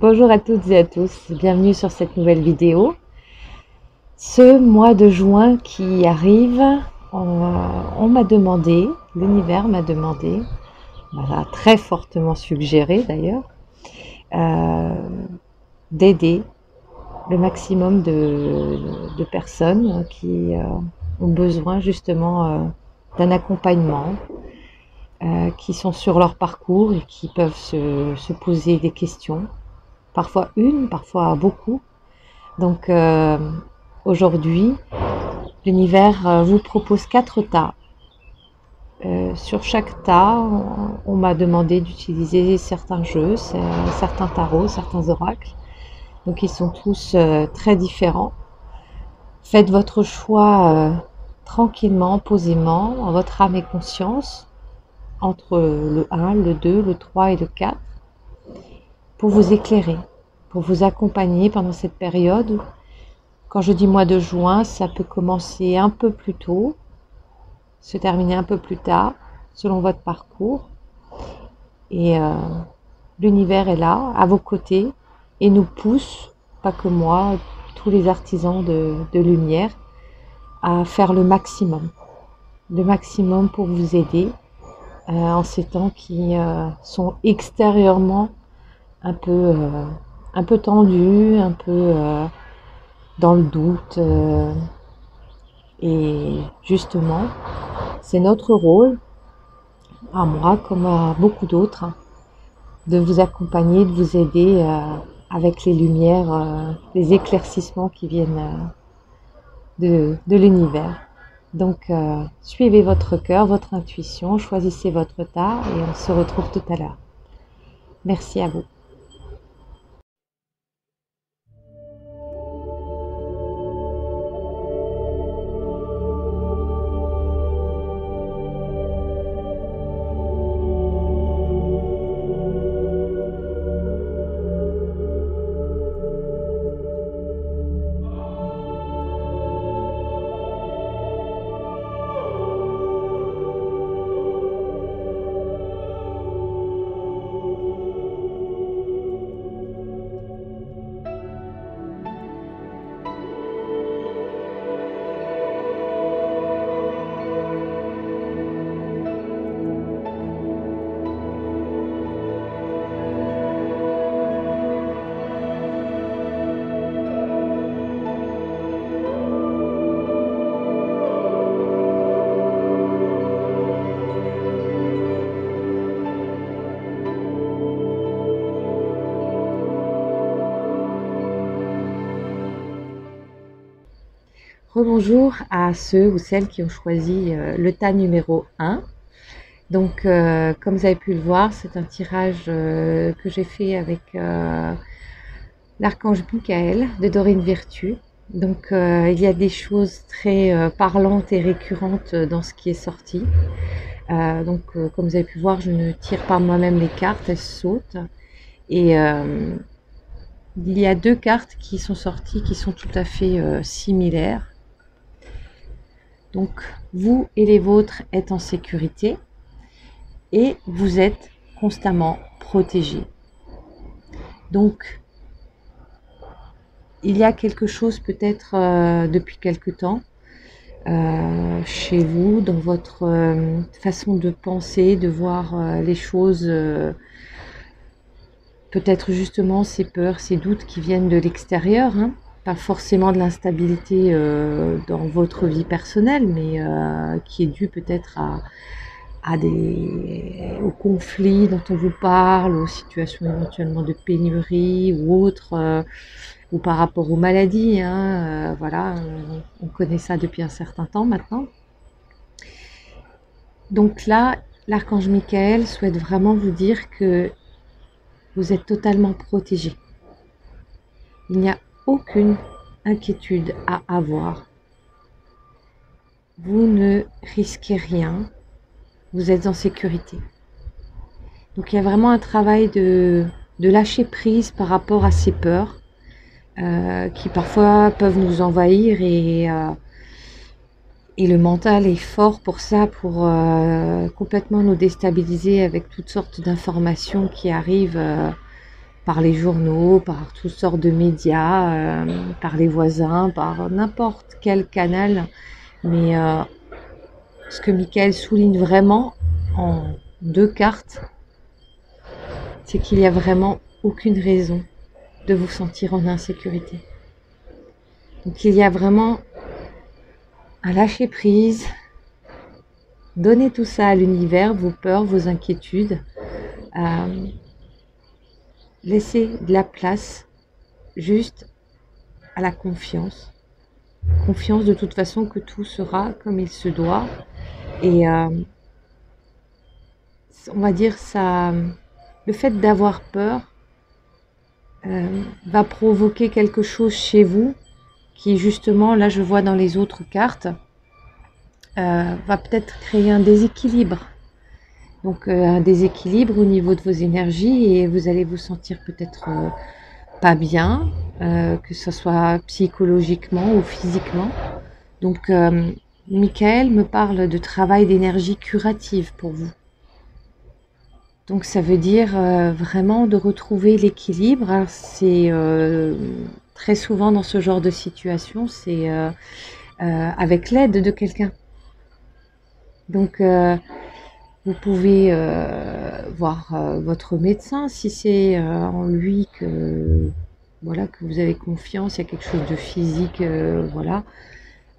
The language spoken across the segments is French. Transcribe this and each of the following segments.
Bonjour à toutes et à tous, bienvenue sur cette nouvelle vidéo. Ce mois de juin qui arrive, on m'a demandé, l'univers m'a demandé, m'a très fortement suggéré d'ailleurs, euh, d'aider le maximum de personnes qui ont besoin justement d'un accompagnement, qui sont sur leur parcours et qui peuvent se poser des questions, parfois une, parfois beaucoup. Donc aujourd'hui, l'univers vous propose 4 tas. Sur chaque tas, on m'a demandé d'utiliser certains jeux, certains tarots, certains oracles. Donc ils sont tous très différents. Faites votre choix tranquillement, posément, en votre âme et conscience, entre le 1, le 2, le 3 et le 4, pour vous éclairer, pour vous accompagner pendant cette période. Quand je dis mois de juin, ça peut commencer un peu plus tôt, se terminer un peu plus tard, selon votre parcours. Et l'univers est là, à vos côtés, et nous pousse, pas que moi, tous les artisans de lumière, à faire le maximum pour vous aider en ces temps qui sont extérieurement un peu tendus, un peu dans le doute. Et justement, c'est notre rôle, à moi comme à beaucoup d'autres, de vous accompagner, de vous aider avec les lumières, les éclaircissements qui viennent de l'univers. Donc, suivez votre cœur, votre intuition, choisissez votre tas et on se retrouve tout à l'heure. Merci à vous. Rebonjour à ceux ou celles qui ont choisi le tas numéro 1. Donc, comme vous avez pu le voir, c'est un tirage que j'ai fait avec l'archange Michael de Dorine Virtue. Donc, il y a des choses très parlantes et récurrentes dans ce qui est sorti. Donc, comme vous avez pu voir, je ne tire pas moi-même les cartes, elles sautent. Et il y a 2 cartes qui sont sorties qui sont tout à fait similaires. Donc, vous et les vôtres êtes en sécurité et vous êtes constamment protégés. Donc, il y a quelque chose peut-être depuis quelque temps chez vous, dans votre façon de penser, de voir les choses, peut-être justement ces peurs, ces doutes qui viennent de l'extérieur, hein, pas forcément de l'instabilité dans votre vie personnelle, mais qui est due peut-être aux conflits dont on vous parle, aux situations éventuellement de pénurie ou autres, ou par rapport aux maladies, hein, voilà, on connaît ça depuis un certain temps maintenant. Donc là, l'archange Michael souhaite vraiment vous dire que vous êtes totalement protégé. Il n'y a aucune inquiétude à avoir. Vous ne risquez rien. Vous êtes en sécurité. Donc il y a vraiment un travail de lâcher prise par rapport à ces peurs qui parfois peuvent nous envahir et le mental est fort pour ça, pour complètement nous déstabiliser avec toutes sortes d'informations qui arrivent par les journaux, par toutes sortes de médias, par les voisins, par n'importe quel canal. Mais ce que Michael souligne vraiment en 2 cartes, c'est qu'il n'y a vraiment aucune raison de vous sentir en insécurité. Donc il y a vraiment un lâcher prise, donner tout ça à l'univers, vos peurs, vos inquiétudes, laisser de la place juste à la confiance. Confiance de toute façon que tout sera comme il se doit. Et on va dire ça, le fait d'avoir peur va provoquer quelque chose chez vous qui justement, là je vois dans les autres cartes, va peut-être créer un déséquilibre. Donc un déséquilibre au niveau de vos énergies et vous allez vous sentir peut-être pas bien, que ce soit psychologiquement ou physiquement. Donc Michael me parle de travail d'énergie curative pour vous. Donc ça veut dire vraiment de retrouver l'équilibre. C'est très souvent dans ce genre de situation, c'est avec l'aide de quelqu'un. Donc vous pouvez voir votre médecin si c'est en lui que voilà que vous avez confiance, il y a quelque chose de physique, voilà.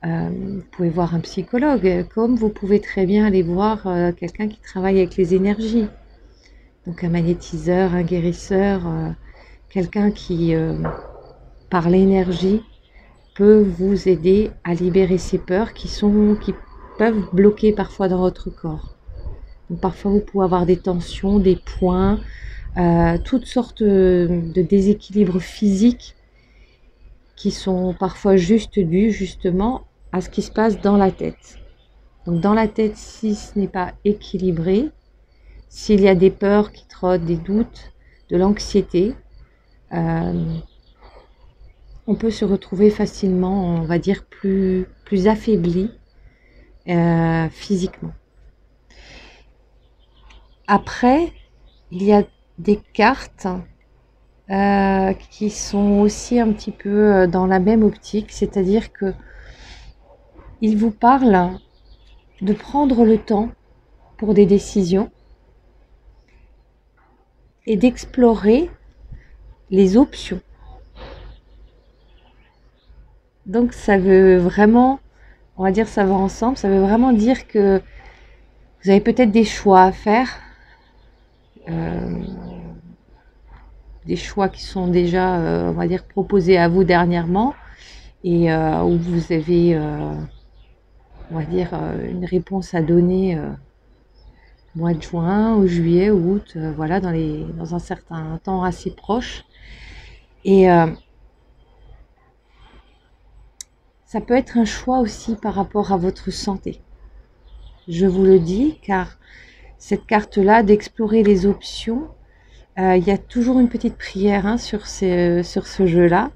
Vous pouvez voir un psychologue, comme vous pouvez très bien aller voir quelqu'un qui travaille avec les énergies. Donc un magnétiseur, un guérisseur, quelqu'un qui, par l'énergie, peut vous aider à libérer ces peurs qui peuvent bloquer parfois dans votre corps. Donc parfois vous pouvez avoir des tensions, des points, toutes sortes de déséquilibres physiques qui sont parfois juste dus justement à ce qui se passe dans la tête. Donc dans la tête, si ce n'est pas équilibré, s'il y a des peurs qui trottent, des doutes, de l'anxiété, on peut se retrouver facilement, on va dire, plus affaibli physiquement. Après, il y a des cartes qui sont aussi un petit peu dans la même optique, c'est-à-dire que il vous parle de prendre le temps pour des décisions et d'explorer les options. Donc ça veut vraiment, on va dire ça va ensemble, ça veut vraiment dire que vous avez peut-être des choix à faire, des choix qui sont déjà, on va dire, proposés à vous dernièrement et où vous avez, on va dire, une réponse à donner mois de juin ou juillet ou août, voilà, dans un certain temps assez proche. Et ça peut être un choix aussi par rapport à votre santé. Je vous le dis, car cette carte-là, d'explorer les options, il y a toujours une petite prière hein, sur ce jeu-là.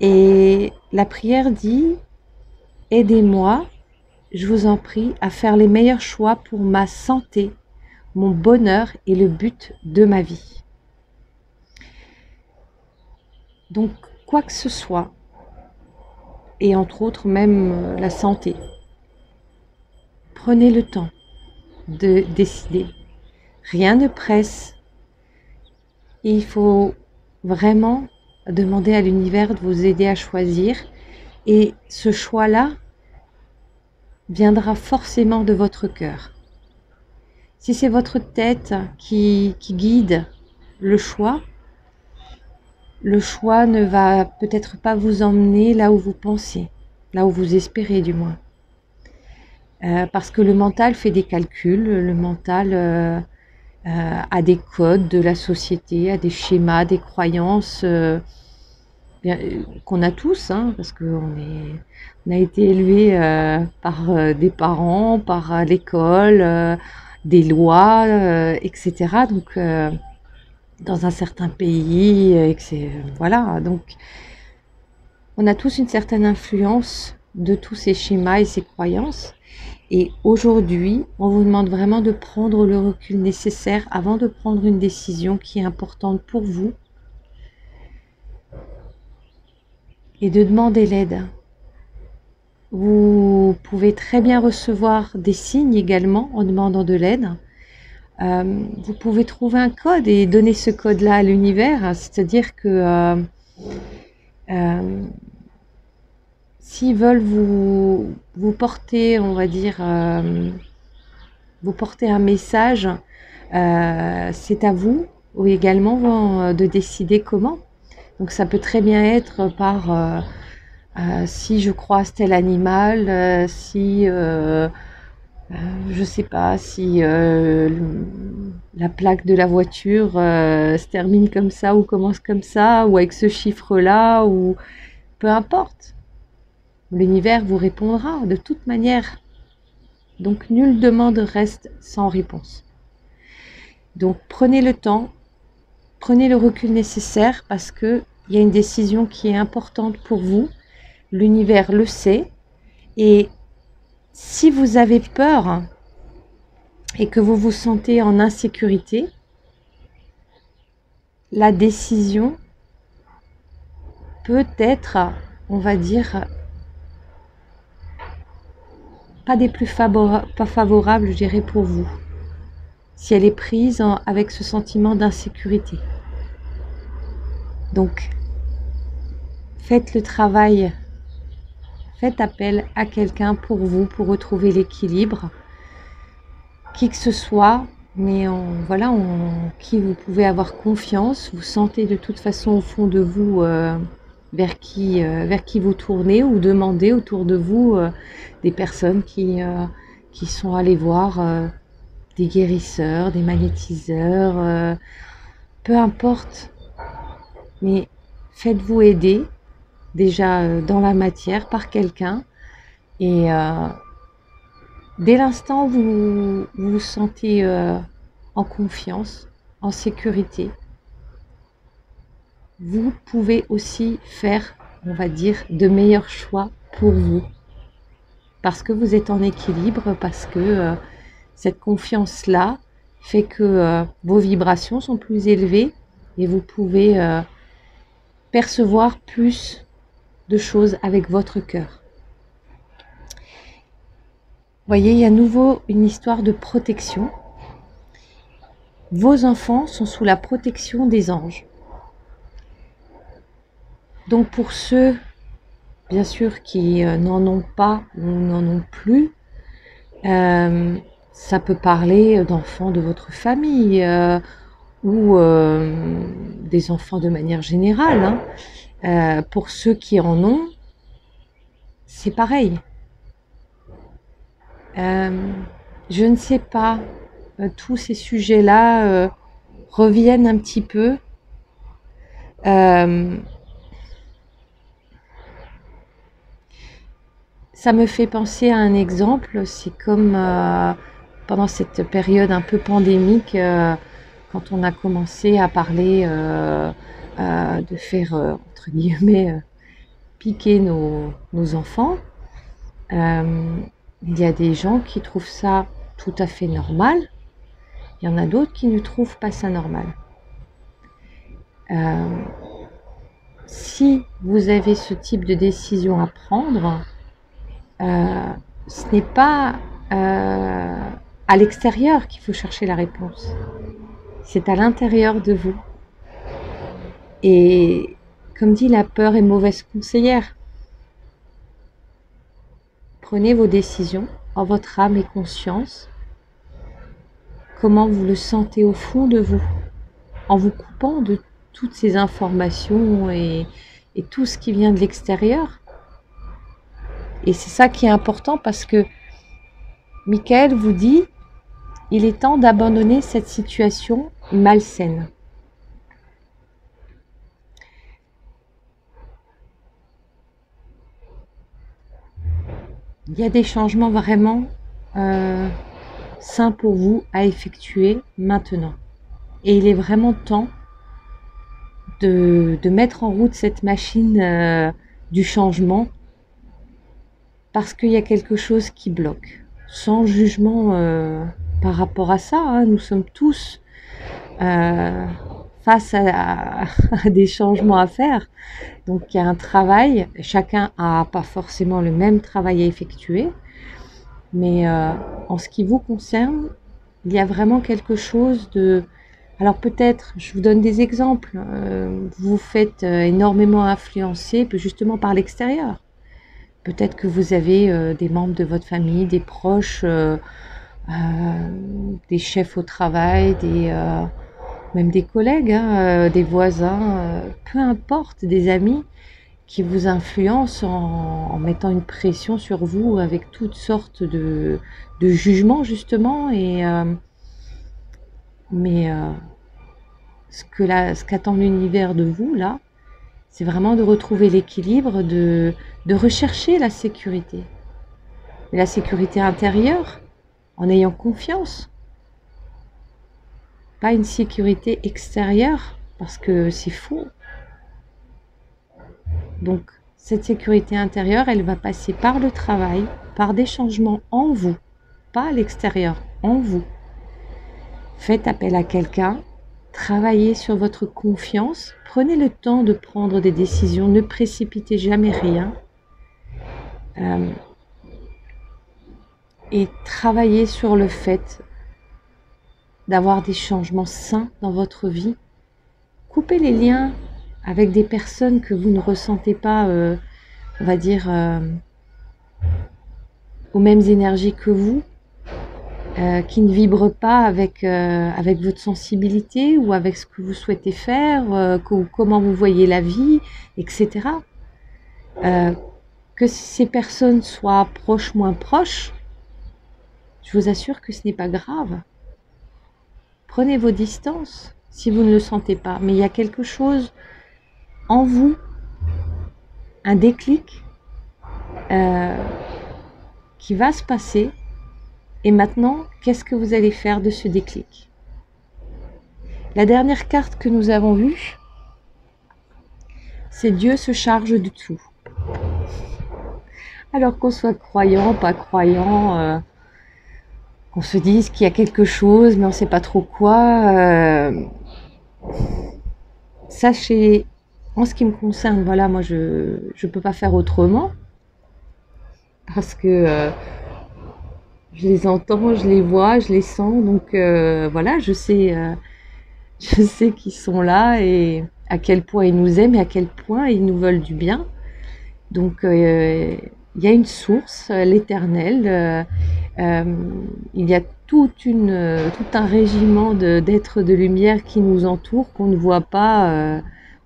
Et la prière dit « Aidez-moi, je vous en prie, à faire les meilleurs choix pour ma santé, mon bonheur et le but de ma vie. » Donc, quoi que ce soit, et entre autres même la santé, prenez le temps de décider. Rien ne presse. Et il faut vraiment demander à l'univers de vous aider à choisir. Et ce choix-là viendra forcément de votre cœur. Si c'est votre tête qui guide le choix ne va peut-être pas vous emmener là où vous pensez, là où vous espérez du moins. Parce que le mental fait des calculs, le mental a des codes de la société, a des schémas, des croyances qu'on a tous, hein, parce qu'on a été élevé par des parents, par l'école, des lois, etc. Donc, dans un certain pays, voilà. Donc, on a tous une certaine influence de tous ces schémas et ces croyances. Et aujourd'hui, on vous demande vraiment de prendre le recul nécessaire avant de prendre une décision qui est importante pour vous, et de demander l'aide. Vous pouvez très bien recevoir des signes également en demandant de l'aide. Vous pouvez trouver un code et donner ce code-là à l'univers, c'est-à-dire que s'ils veulent vous porter, on va dire, vous porter un message, c'est à vous ou également de décider comment. Donc ça peut très bien être par si je croise tel animal, si je sais pas, si la plaque de la voiture se termine comme ça ou commence comme ça, ou avec ce chiffre-là, ou peu importe. L'univers vous répondra de toute manière. Donc nulle demande reste sans réponse. Donc prenez le temps, prenez le recul nécessaire parce qu'il y a une décision qui est importante pour vous. L'univers le sait. Et si vous avez peur et que vous vous sentez en insécurité, la décision peut être, on va dire, pas des plus favorables, je dirais, pour vous, si elle est prise avec ce sentiment d'insécurité. Donc, faites le travail, faites appel à quelqu'un pour vous, pour retrouver l'équilibre, qui que ce soit, mais voilà, en qui vous pouvez avoir confiance. Vous sentez de toute façon au fond de vous vers qui vous tournez, ou demandez autour de vous des personnes qui sont allées voir des guérisseurs, des magnétiseurs, peu importe, mais faites-vous aider déjà dans la matière par quelqu'un, et dès l'instant où vous vous sentez en confiance, en sécurité, vous pouvez aussi faire, on va dire, de meilleurs choix pour vous. Parce que vous êtes en équilibre, parce que cette confiance-là fait que vos vibrations sont plus élevées et vous pouvez percevoir plus de choses avec votre cœur. Vous voyez, il y a à nouveau une histoire de protection. Vos enfants sont sous la protection des anges. Donc pour ceux, bien sûr, qui n'en ont pas ou n'en ont plus, ça peut parler d'enfants de votre famille ou des enfants de manière générale. Pour ceux qui en ont, c'est pareil. Je ne sais pas, tous ces sujets-là reviennent un petit peu. Ça me fait penser à un exemple, c'est comme pendant cette période un peu pandémique, quand on a commencé à parler de faire, entre guillemets, piquer nos enfants. Il y a des gens qui trouvent ça tout à fait normal. Il y en a d'autres qui ne trouvent pas ça normal. Si vous avez ce type de décision à prendre, ce n'est pas à l'extérieur qu'il faut chercher la réponse. C'est à l'intérieur de vous. Et comme dit, la peur est mauvaise conseillère. Prenez vos décisions en votre âme et conscience. Comment vous le sentez au fond de vous, en vous coupant de toutes ces informations et tout ce qui vient de l'extérieur. Et c'est ça qui est important, parce que Michael vous dit, il est temps d'abandonner cette situation malsaine. Il y a des changements vraiment sains pour vous à effectuer maintenant. Et il est vraiment temps de mettre en route cette machine du changement, parce qu'il y a quelque chose qui bloque. Sans jugement par rapport à ça, hein, nous sommes tous face à des changements à faire. Donc il y a un travail, chacun n'a pas forcément le même travail à effectuer, mais en ce qui vous concerne, il y a vraiment quelque chose de... Alors peut-être, je vous donne des exemples, vous vous faites énormément influencer justement par l'extérieur. Peut-être que vous avez des membres de votre famille, des proches, des chefs au travail, même des collègues, hein, des voisins, peu importe, des amis qui vous influencent en mettant une pression sur vous avec toutes sortes de jugements justement. Mais ce qu'attend l'univers de vous là, c'est vraiment de retrouver l'équilibre, de rechercher la sécurité. Mais la sécurité intérieure, en ayant confiance. Pas une sécurité extérieure, parce que c'est faux. Donc, cette sécurité intérieure, elle va passer par le travail, par des changements en vous, pas à l'extérieur, en vous. Faites appel à quelqu'un, travaillez sur votre confiance, prenez le temps de prendre des décisions, ne précipitez jamais rien. Et travaillez sur le fait d'avoir des changements sains dans votre vie. Coupez les liens avec des personnes que vous ne ressentez pas, on va dire, aux mêmes énergies que vous, qui ne vibrent pas avec votre sensibilité ou avec ce que vous souhaitez faire, comment vous voyez la vie, etc. Que ces personnes soient proches, moins proches, je vous assure que ce n'est pas grave. Prenez vos distances si vous ne le sentez pas, mais il y a quelque chose en vous, un déclic qui va se passer. Et maintenant, qu'est-ce que vous allez faire de ce déclic? La dernière carte que nous avons vue, c'est Dieu se charge de tout. Alors qu'on soit croyant, pas croyant, qu'on se dise qu'il y a quelque chose, mais on ne sait pas trop quoi. Sachez, en ce qui me concerne, voilà, moi je ne peux pas faire autrement. Parce que je les entends, je les vois, je les sens. Donc voilà, je sais qu'ils sont là et à quel point ils nous aiment et à quel point ils nous veulent du bien. Donc il y a une source, l'Éternel. Il y a tout un régiment d'êtres de lumière qui nous entourent, qu'on ne voit pas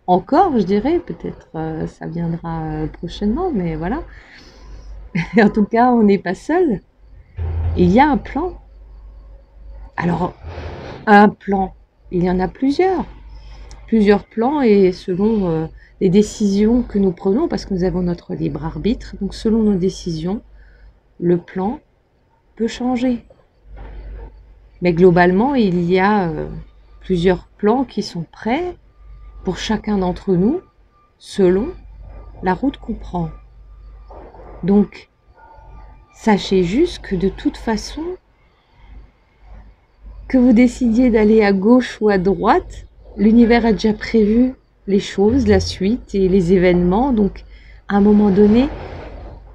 encore, je dirais. Peut-être ça viendra prochainement, mais voilà. En tout cas, on n'est pas seul. Il y a un plan. Alors, un plan, il y en a plusieurs plans, et selon les décisions que nous prenons, parce que nous avons notre libre arbitre, donc selon nos décisions, le plan peut changer. Mais globalement, il y a plusieurs plans qui sont prêts pour chacun d'entre nous, selon la route qu'on prend. Donc, sachez juste que de toute façon, que vous décidiez d'aller à gauche ou à droite, l'univers a déjà prévu les choses, la suite et les événements. Donc, à un moment donné,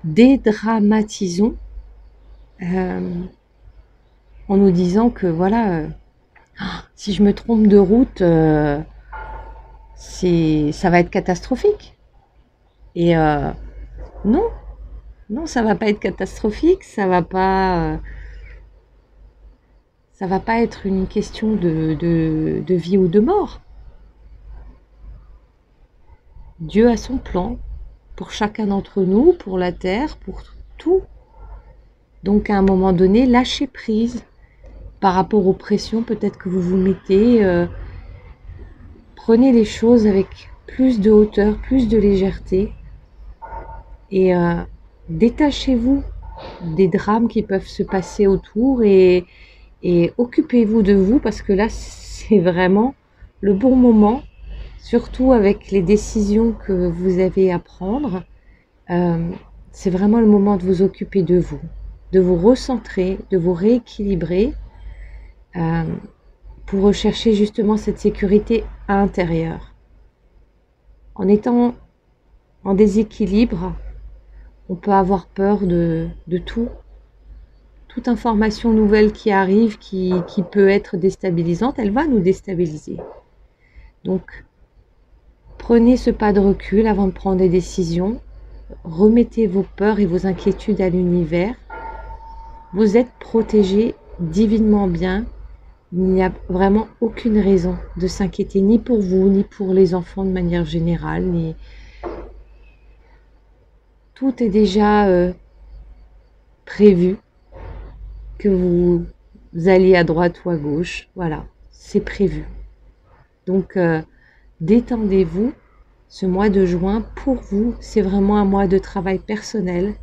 dédramatisons en nous disant que voilà, si je me trompe de route, ça va être catastrophique. Et non, ça va pas être catastrophique, ça va pas être une question de vie ou de mort. Dieu a son plan pour chacun d'entre nous, pour la terre, pour tout. Donc à un moment donné, lâchez prise par rapport aux pressions peut-être que vous vous mettez. Prenez les choses avec plus de hauteur, plus de légèreté, et détachez-vous des drames qui peuvent se passer autour, et occupez-vous de vous, parce que là, c'est vraiment le bon moment, surtout avec les décisions que vous avez à prendre. C'est vraiment le moment de vous occuper de vous recentrer, de vous rééquilibrer, pour rechercher justement cette sécurité intérieure. En étant en déséquilibre, on peut avoir peur de tout. Toute information nouvelle qui arrive, qui peut être déstabilisante, elle va nous déstabiliser. Donc, prenez ce pas de recul avant de prendre des décisions. Remettez vos peurs et vos inquiétudes à l'univers. Vous êtes protégés divinement bien. Il n'y a vraiment aucune raison de s'inquiéter, ni pour vous, ni pour les enfants de manière générale. Tout est déjà prévu, que vous alliez à droite ou à gauche. Voilà, c'est prévu. Donc, détendez-vous. Ce mois de juin, pour vous, c'est vraiment un mois de travail personnel.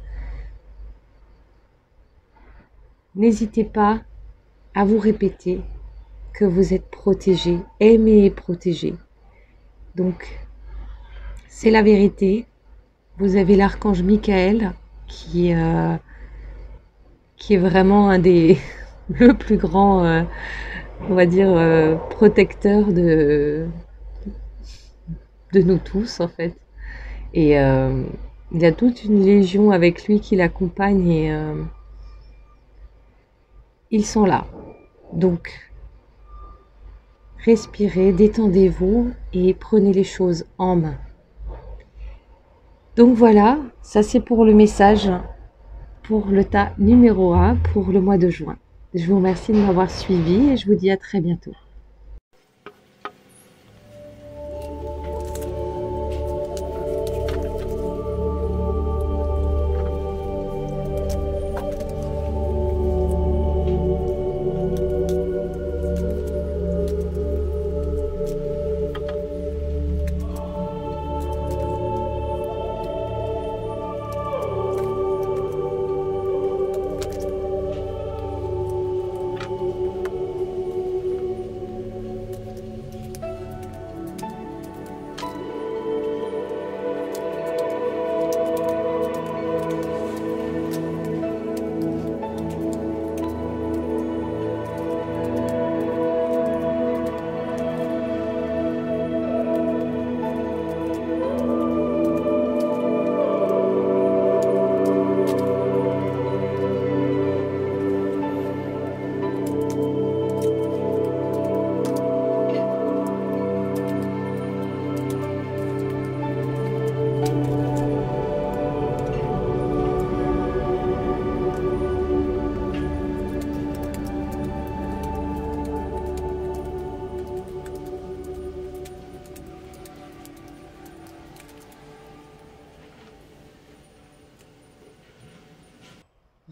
N'hésitez pas à vous répéter que vous êtes protégé, aimé et protégé. Donc, c'est la vérité. Vous avez l'archange Michael qui est vraiment un des le plus grand, on va dire, protecteur de nous tous en fait. Et il y a toute une légion avec lui qui l'accompagne et ils sont là. Donc, respirez, détendez-vous et prenez les choses en main. Donc voilà, ça c'est pour le message, pour le tas numéro 1 pour le mois de juin. Je vous remercie de m'avoir suivi et je vous dis à très bientôt.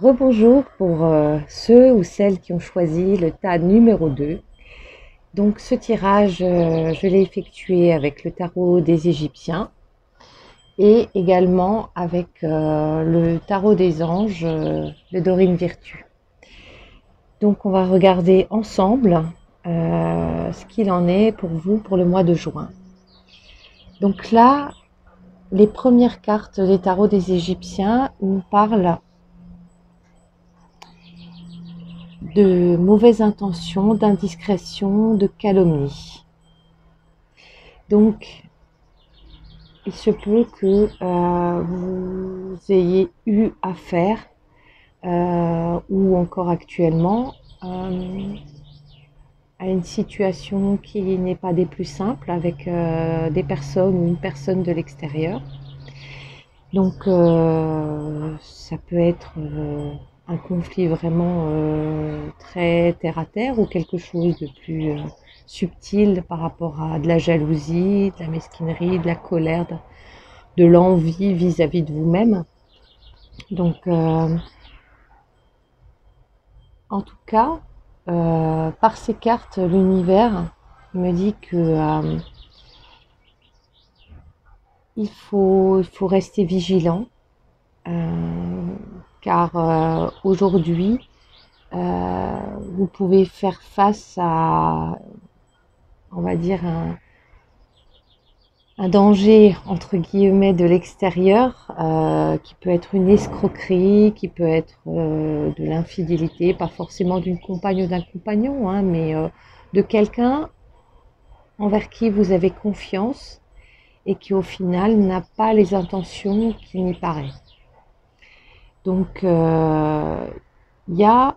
Rebonjour pour ceux ou celles qui ont choisi le tas numéro 2. Donc ce tirage, je l'ai effectué avec le tarot des Égyptiens et également avec le tarot des anges de Dorine Virtue. Donc on va regarder ensemble ce qu'il en est pour vous pour le mois de juin. Donc là, les premières cartes des tarots des Égyptiens nous parlent de mauvaises intentions, d'indiscrétion, de calomnie. Donc, il se peut que vous ayez eu affaire, ou encore actuellement, à une situation qui n'est pas des plus simples avec des personnes ou une personne de l'extérieur. Donc, ça peut être un conflit vraiment très terre à terre ou quelque chose de plus subtil par rapport à de la jalousie, de la mesquinerie, de la colère, de l'envie vis-à-vis de vous-même. Donc, en tout cas, par ces cartes, l'univers me dit que il faut rester vigilant. Car aujourd'hui, vous pouvez faire face à, on va dire, un danger, entre guillemets, de l'extérieur, qui peut être une escroquerie, qui peut être de l'infidélité, pas forcément d'une compagne ou d'un compagnon, hein, mais de quelqu'un envers qui vous avez confiance et qui au final n'a pas les intentions qu'il n'y paraît. Donc il y a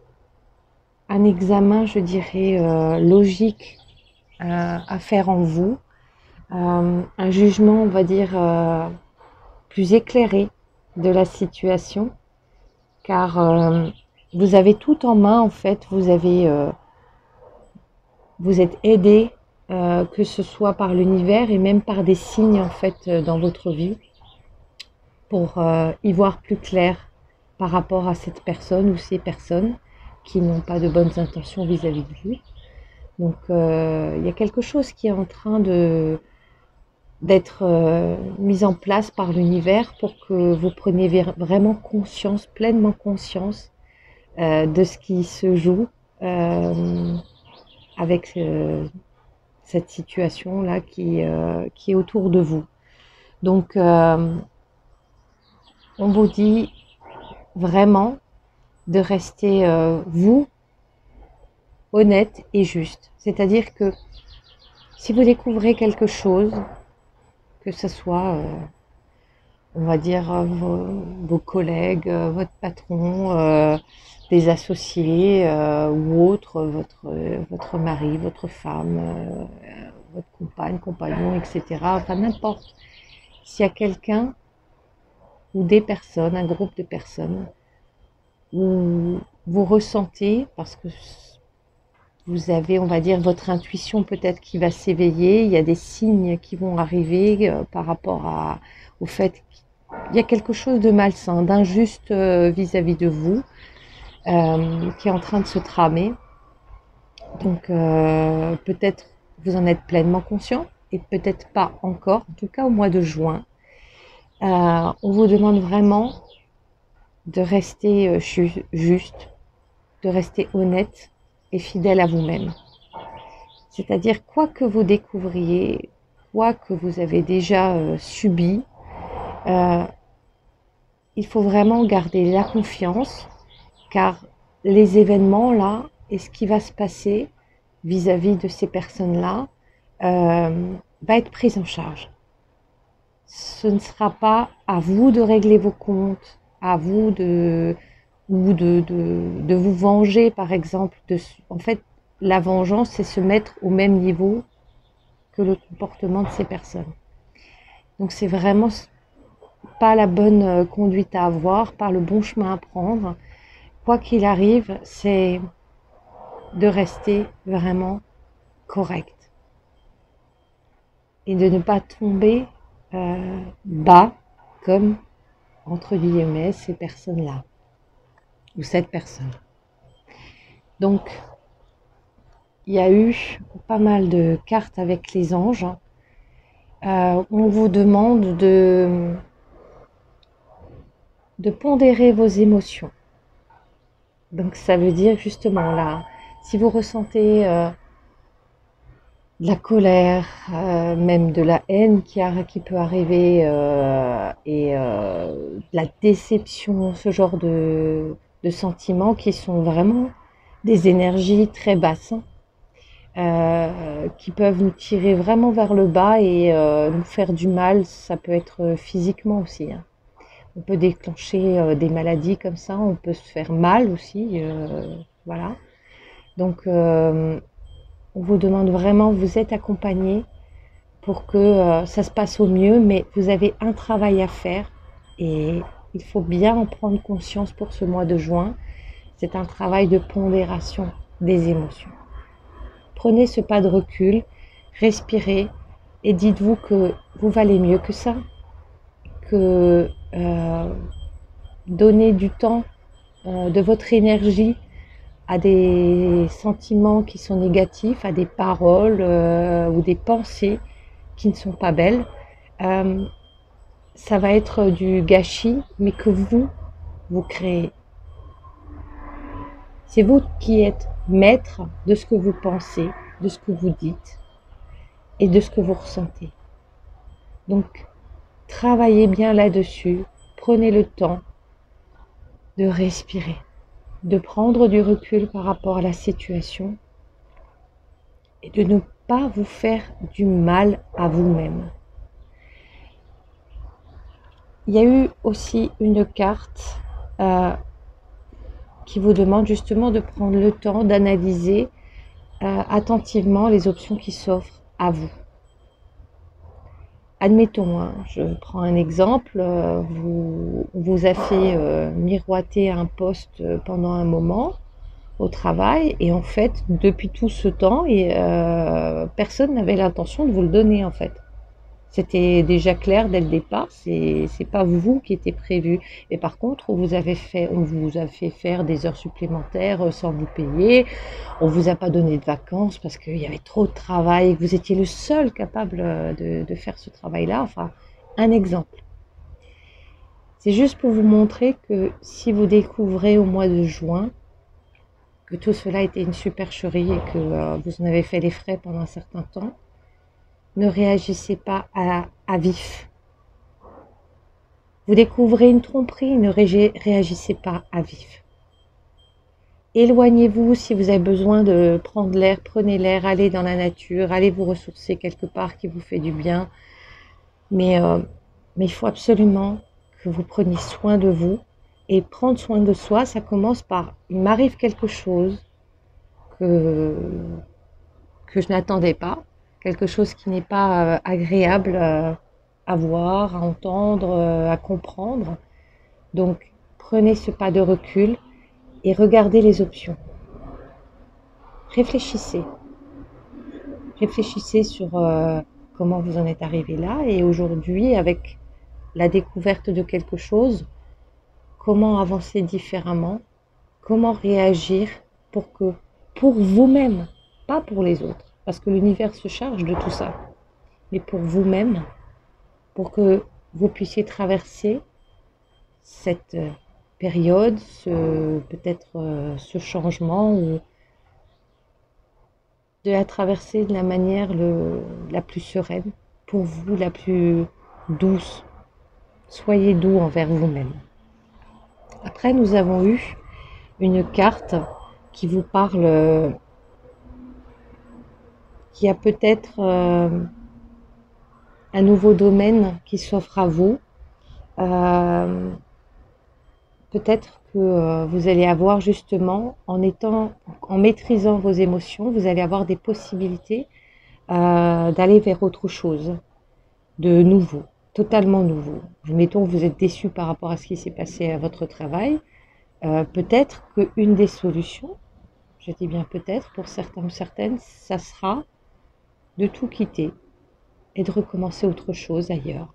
un examen, je dirais, logique à faire en vous, un jugement, on va dire, plus éclairé de la situation, car vous avez tout en main en fait, vous êtes aidé, que ce soit par l'univers et même par des signes en fait dans votre vie, pour y voir plus clair par rapport à cette personne ou ces personnes qui n'ont pas de bonnes intentions vis-à-vis de vous. Donc il y a quelque chose qui est en train d'être mis en place par l'univers pour que vous preniez vraiment conscience, pleinement conscience de ce qui se joue avec cette situation-là qui est autour de vous. Donc on vous dit vraiment de rester vous, honnête et juste. C'est-à-dire que si vous découvrez quelque chose, que ce soit, on va dire, vos collègues, votre patron, des associés ou autres, votre mari, votre femme, votre compagne, compagnon, etc. Enfin, n'importe. S'il y a quelqu'un ou des personnes, un groupe de personnes, où vous ressentez, parce que vous avez, on va dire, votre intuition peut-être qui va s'éveiller, il y a des signes qui vont arriver par rapport au fait qu'il y a quelque chose de malsain, d'injuste vis-à-vis de vous, qui est en train de se tramer. Donc peut-être vous en êtes pleinement conscient, et peut-être pas encore, en tout cas au mois de juin. On vous demande vraiment de rester juste, de rester honnête et fidèle à vous-même. C'est-à-dire, quoi que vous découvriez, quoi que vous avez déjà subi, il faut vraiment garder la confiance, car les événements là et ce qui va se passer vis-à-vis de ces personnes-là va être pris en charge. Ce ne sera pas à vous de régler vos comptes, à vous de vous venger, par exemple. En fait, la vengeance, c'est se mettre au même niveau que le comportement de ces personnes. Donc, c'est vraiment pas la bonne conduite à avoir, pas le bon chemin à prendre. Quoi qu'il arrive, c'est de rester vraiment correct et de ne pas tomber bas comme, entre guillemets, ces personnes-là ou cette personne. Donc, il y a eu pas mal de cartes avec les anges. On vous demande de pondérer vos émotions. Donc, ça veut dire justement là, si vous ressentez de la colère, même de la haine qui peut arriver, et de la déception, ce genre de sentiments qui sont vraiment des énergies très basses, qui peuvent nous tirer vraiment vers le bas et nous faire du mal. Ça peut être physiquement aussi, hein. On peut déclencher des maladies comme ça, on peut se faire mal aussi, voilà. Donc on vous demande vraiment, vous êtes accompagné pour que ça se passe au mieux, mais vous avez un travail à faire et il faut bien en prendre conscience pour ce mois de juin. C'est un travail de pondération des émotions. Prenez ce pas de recul, respirez et dites-vous que vous valez mieux que ça, que donner du temps, de votre énergie à des sentiments qui sont négatifs, à des paroles ou des pensées qui ne sont pas belles, ça va être du gâchis, mais que vous créez. C'est vous qui êtes maître de ce que vous pensez, de ce que vous dites et de ce que vous ressentez. Donc, travaillez bien là-dessus, prenez le temps de respirer, de prendre du recul par rapport à la situation et de ne pas vous faire du mal à vous-même. Il y a eu aussi une carte qui vous demande justement de prendre le temps d'analyser attentivement les options qui s'offrent à vous. Admettons, hein, je prends un exemple, on vous a fait miroiter un poste pendant un moment au travail et en fait, depuis tout ce temps, personne n'avait l'intention de vous le donner en fait. C'était déjà clair dès le départ, c'est pas vous qui étiez prévu. Et par contre, on vous a fait faire des heures supplémentaires sans vous payer. On vous a pas donné de vacances parce qu'il y avait trop de travail et que vous étiez le seul capable de faire ce travail-là. Enfin, un exemple. C'est juste pour vous montrer que si vous découvrez au mois de juin que tout cela était une supercherie et que vous en avez fait les frais pendant un certain temps, ne réagissez pas à vif. Vous découvrez une tromperie, ne réagissez pas à vif. Éloignez-vous si vous avez besoin de prendre l'air, prenez l'air, allez dans la nature, allez vous ressourcer quelque part qui vous fait du bien. Mais il faut absolument que vous preniez soin de vous. Et prendre soin de soi, ça commence par « il m'arrive quelque chose que je n'attendais pas ». Quelque chose qui n'est pas agréable à voir, à entendre, à comprendre. Donc, prenez ce pas de recul et regardez les options. Réfléchissez. Réfléchissez sur comment vous en êtes arrivé là et aujourd'hui, avec la découverte de quelque chose, comment avancer différemment, comment réagir pour vous-même, pas pour les autres. Parce que l'univers se charge de tout ça, mais pour vous-même, pour que vous puissiez traverser cette période, peut-être ce changement, ou de la traverser de la manière la plus sereine, pour vous, la plus douce. Soyez doux envers vous-même. Après, nous avons eu une carte qui vous parle, qui a peut-être un nouveau domaine qui s'offre à vous. Peut-être que vous allez avoir justement, en maîtrisant vos émotions, vous allez avoir des possibilités d'aller vers autre chose, de nouveau, totalement nouveau. Mettons que vous êtes déçu par rapport à ce qui s'est passé à votre travail. Peut-être qu'une des solutions, je dis bien peut-être, pour certains ou certaines, ça sera de tout quitter et de recommencer autre chose ailleurs,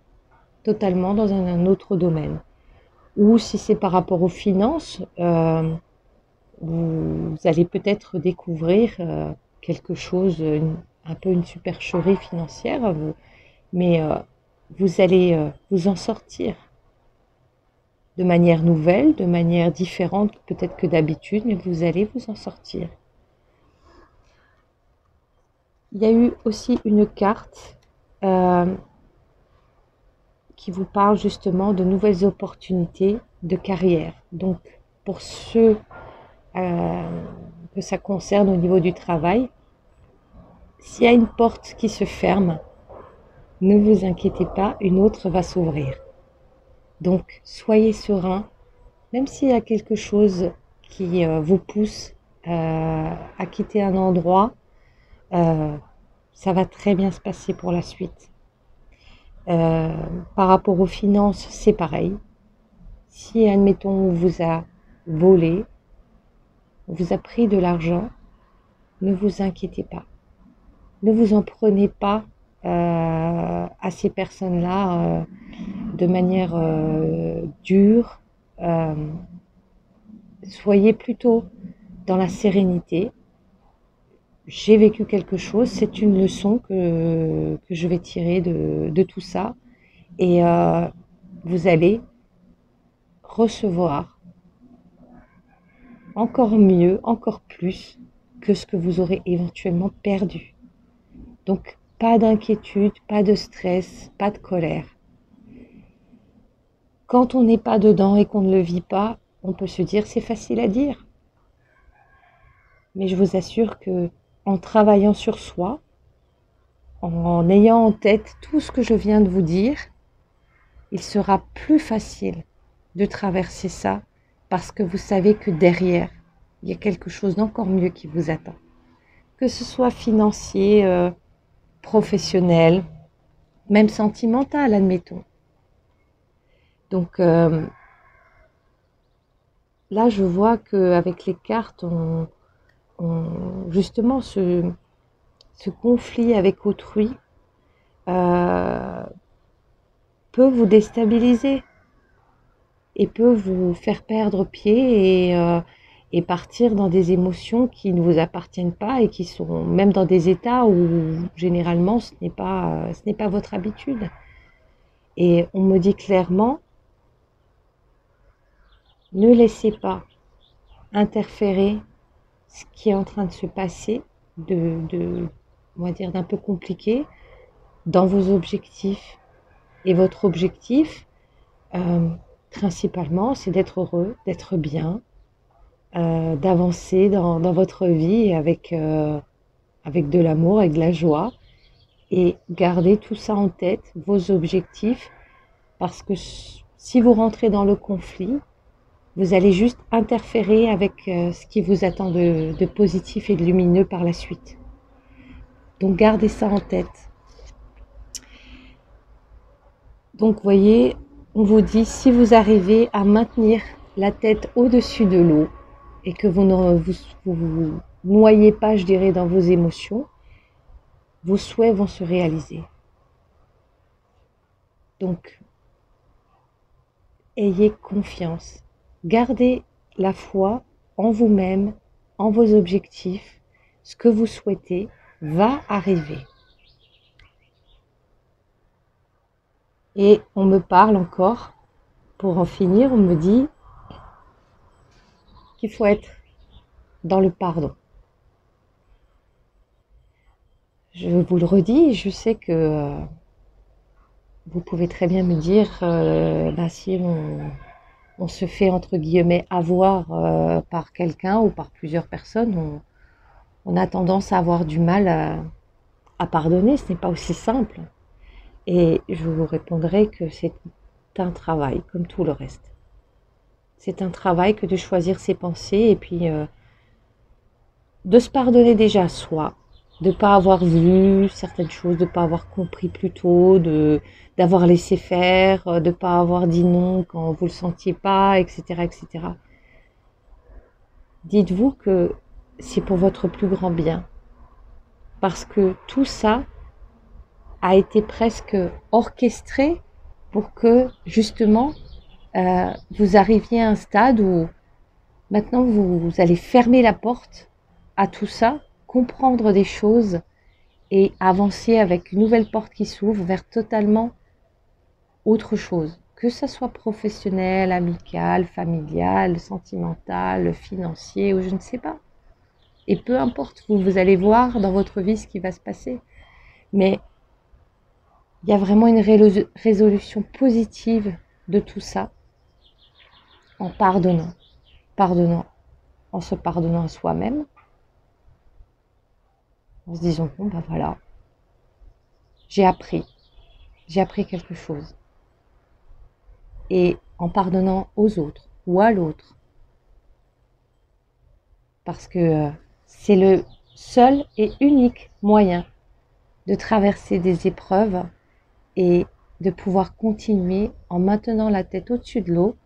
totalement dans un autre domaine. Ou si c'est par rapport aux finances, vous allez peut-être découvrir quelque chose, un peu une supercherie financière, mais vous allez vous en sortir de manière nouvelle, de manière différente peut-être que d'habitude, mais vous allez vous en sortir. Il y a eu aussi une carte qui vous parle justement de nouvelles opportunités de carrière. Donc, pour ceux que ça concerne au niveau du travail, s'il y a une porte qui se ferme, ne vous inquiétez pas, une autre va s'ouvrir. Donc, soyez serein, même s'il y a quelque chose qui vous pousse à quitter un endroit, ça va très bien se passer pour la suite. Par rapport aux finances, c'est pareil. Si, admettons, on vous a volé, on vous a pris de l'argent, ne vous inquiétez pas. Ne vous en prenez pas à ces personnes-là de manière dure. Soyez plutôt dans la sérénité. J'ai vécu quelque chose, c'est une leçon que je vais tirer de tout ça. Et vous allez recevoir encore mieux, encore plus que ce que vous aurez éventuellement perdu. Donc, pas d'inquiétude, pas de stress, pas de colère. Quand on n'est pas dedans et qu'on ne le vit pas, on peut se dire c'est facile à dire. Mais je vous assure que en travaillant sur soi, en ayant en tête tout ce que je viens de vous dire, il sera plus facile de traverser ça parce que vous savez que derrière, il y a quelque chose d'encore mieux qui vous attend. Que ce soit financier, professionnel, même sentimental, admettons. Donc là, je vois qu'avec les cartes, justement, ce conflit avec autrui peut vous déstabiliser et peut vous faire perdre pied et partir dans des émotions qui ne vous appartiennent pas et qui sont même dans des états où généralement ce n'est pas votre habitude. Et on me dit clairement, ne laissez pas interférer ce qui est en train de se passer, on va dire d'un peu compliqué, dans vos objectifs. Et votre objectif, principalement, c'est d'être heureux, d'être bien, d'avancer dans votre vie avec de l'amour, avec de la joie. Et gardez tout ça en tête, vos objectifs, parce que si vous rentrez dans le conflit, vous allez juste interférer avec ce qui vous attend de positif et de lumineux par la suite. Donc gardez ça en tête. Donc voyez, on vous dit, si vous arrivez à maintenir la tête au-dessus de l'eau et que vous ne vous noyez pas, je dirais, dans vos émotions, vos souhaits vont se réaliser. Donc, ayez confiance. Gardez la foi en vous-même, en vos objectifs. Ce que vous souhaitez va arriver. Et on me parle encore, pour en finir, on me dit qu'il faut être dans le pardon. Je vous le redis, je sais que vous pouvez très bien me dire, si on se fait entre guillemets avoir par quelqu'un ou par plusieurs personnes, on a tendance à avoir du mal à pardonner, ce n'est pas aussi simple. Et je vous répondrai que c'est un travail, comme tout le reste. C'est un travail que de choisir ses pensées et puis de se pardonner déjà à soi, de ne pas avoir vu certaines choses, de ne pas avoir compris plus tôt, d'avoir laissé faire, de ne pas avoir dit non quand vous ne le sentiez pas, etc., etc. Dites-vous que c'est pour votre plus grand bien. Parce que tout ça a été presque orchestré pour que, justement, vous arriviez à un stade où maintenant vous allez fermer la porte à tout ça, comprendre des choses et avancer avec une nouvelle porte qui s'ouvre vers totalement autre chose. Que ça soit professionnel, amical, familial, sentimental, financier ou je ne sais pas. Et peu importe, vous allez voir dans votre vie ce qui va se passer. Mais il y a vraiment une résolution positive de tout ça en pardonnant. En se pardonnant à soi-même. En se disant, bon ben voilà, j'ai appris quelque chose. Et en pardonnant aux autres ou à l'autre. Parce que c'est le seul et unique moyen de traverser des épreuves et de pouvoir continuer en maintenant la tête au-dessus de l'eau,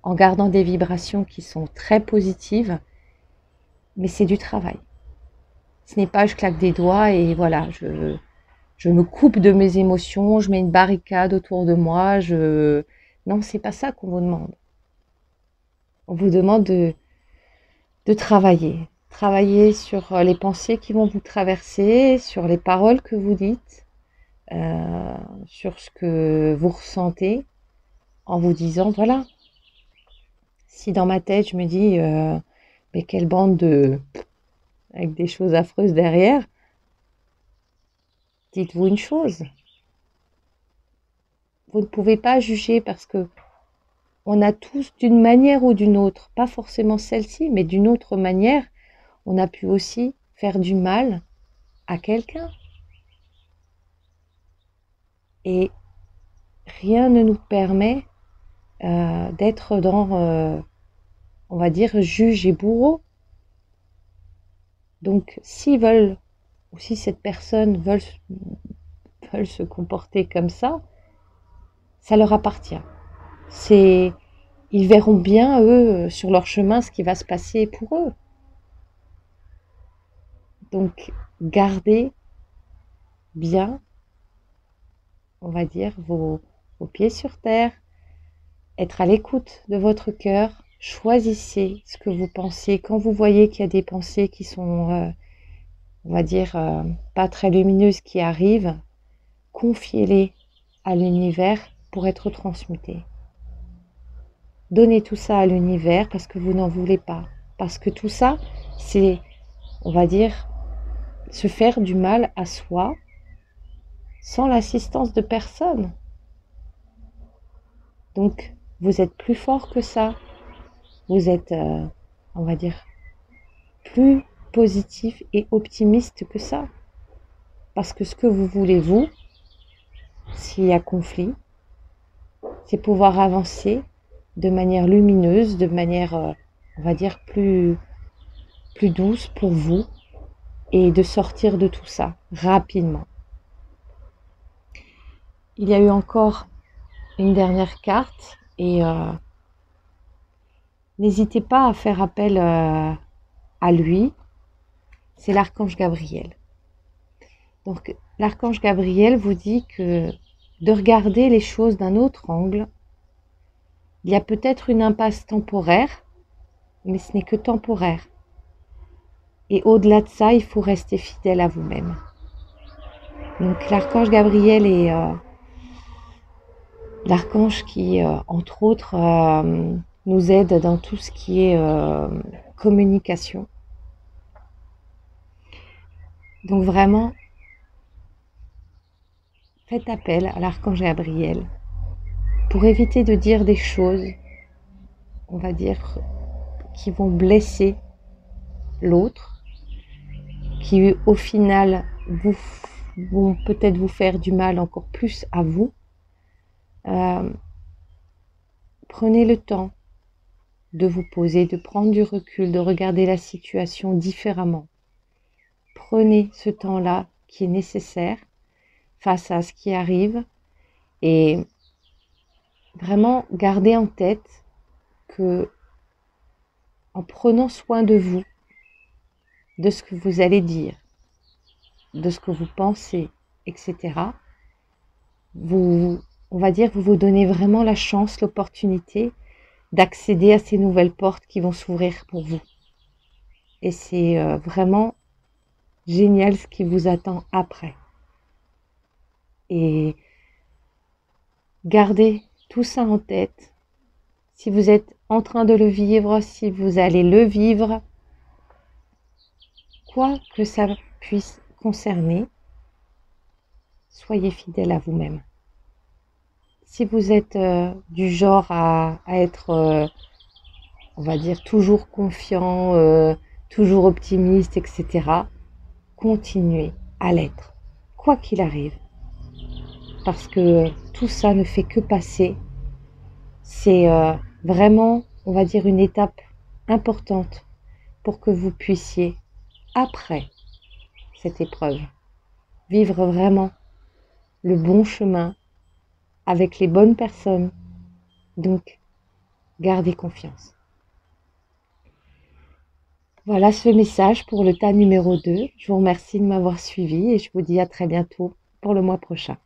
en gardant des vibrations qui sont très positives, mais c'est du travail. Ce n'est pas je claque des doigts et voilà, je me coupe de mes émotions, je mets une barricade autour de moi, non, c'est pas ça qu'on vous demande. On vous demande de travailler sur les pensées qui vont vous traverser, sur les paroles que vous dites, sur ce que vous ressentez, en vous disant, voilà, si dans ma tête je me dis, mais quelle bande avec des choses affreuses derrière, dites-vous une chose, vous ne pouvez pas juger parce que on a tous d'une manière ou d'une autre, pas forcément celle-ci, mais d'une autre manière, on a pu aussi faire du mal à quelqu'un. Et rien ne nous permet d'être dans, on va dire, juge et bourreau. Donc, s'ils veulent, ou si cette personne veulent se comporter comme ça leur appartient. Ils verront bien, eux, sur leur chemin, ce qui va se passer pour eux. Donc, gardez bien, on va dire, vos pieds sur terre, être à l'écoute de votre cœur, choisissez ce que vous pensez. Quand vous voyez qu'il y a des pensées qui sont, on va dire, pas très lumineuses qui arrivent, confiez-les à l'univers pour être transmutés. Donnez tout ça à l'univers parce que vous n'en voulez pas. Parce que tout ça, c'est, on va dire, se faire du mal à soi sans l'assistance de personne. Donc, vous êtes plus fort que ça. Vous êtes, on va dire, plus positif et optimiste que ça. Parce que ce que vous voulez, vous, s'il y a conflit, c'est pouvoir avancer de manière lumineuse, de manière, on va dire, plus douce pour vous et de sortir de tout ça rapidement. Il y a eu encore une dernière carte et n'hésitez pas à faire appel à lui, c'est l'archange Gabriel. Donc l'archange Gabriel vous dit que de regarder les choses d'un autre angle, il y a peut-être une impasse temporaire, mais ce n'est que temporaire. Et au-delà de ça, il faut rester fidèle à vous-même. Donc l'archange Gabriel est l'archange qui, entre autres, nous aide dans tout ce qui est communication. Donc vraiment, faites appel à l'archange Gabriel pour éviter de dire des choses, on va dire, qui vont blesser l'autre, qui au final vont peut-être vous faire du mal encore plus à vous. Prenez le temps de vous poser, de prendre du recul, de regarder la situation différemment. Prenez ce temps-là qui est nécessaire face à ce qui arrive et vraiment gardez en tête que en prenant soin de vous, de ce que vous allez dire, de ce que vous pensez, etc., on va dire, vous vous donnez vraiment la chance, l'opportunité d'accéder à ces nouvelles portes qui vont s'ouvrir pour vous. Et c'est vraiment génial ce qui vous attend après. Et gardez tout ça en tête. Si vous êtes en train de le vivre, si vous allez le vivre, quoi que ça puisse concerner, soyez fidèle à vous-même. Si vous êtes du genre à être, on va dire, toujours confiant, toujours optimiste, etc., continuez à l'être, quoi qu'il arrive. Parce que tout ça ne fait que passer. C'est vraiment, on va dire, une étape importante pour que vous puissiez, après cette épreuve, vivre vraiment le bon chemin avec les bonnes personnes. Donc, gardez confiance. Voilà ce message pour le tas numéro 2. Je vous remercie de m'avoir suivi et je vous dis à très bientôt pour le mois prochain.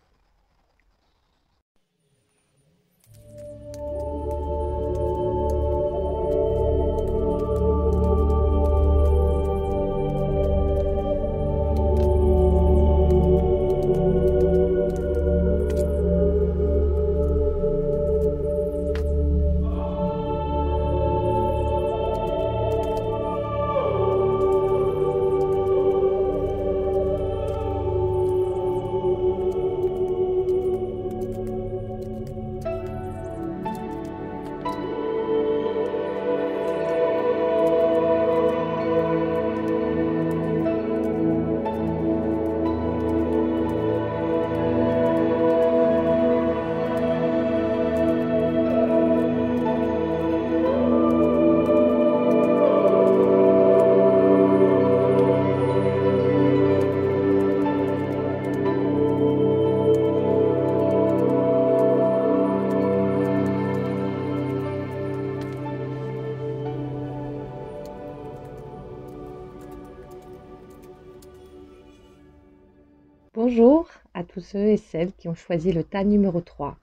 à tous ceux et celles qui ont choisi le tas numéro 3.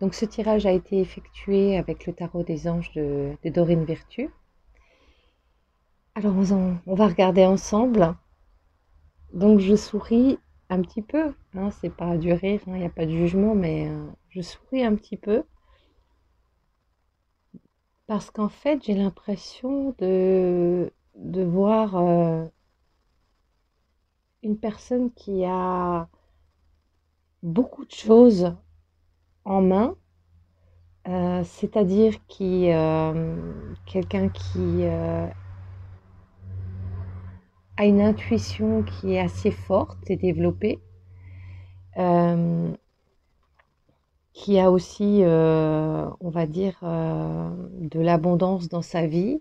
Donc ce tirage a été effectué avec le tarot des anges de Dorine Virtue. Alors on va regarder ensemble. Donc je souris un petit peu, hein, c'est pas du rire, il n'y a pas de jugement, mais je souris un petit peu parce qu'en fait j'ai l'impression de voir une personne qui a beaucoup de choses en main, c'est-à-dire quelqu'un qui a une intuition qui est assez forte et développée, euh, qui a aussi, on va dire, de l'abondance dans sa vie.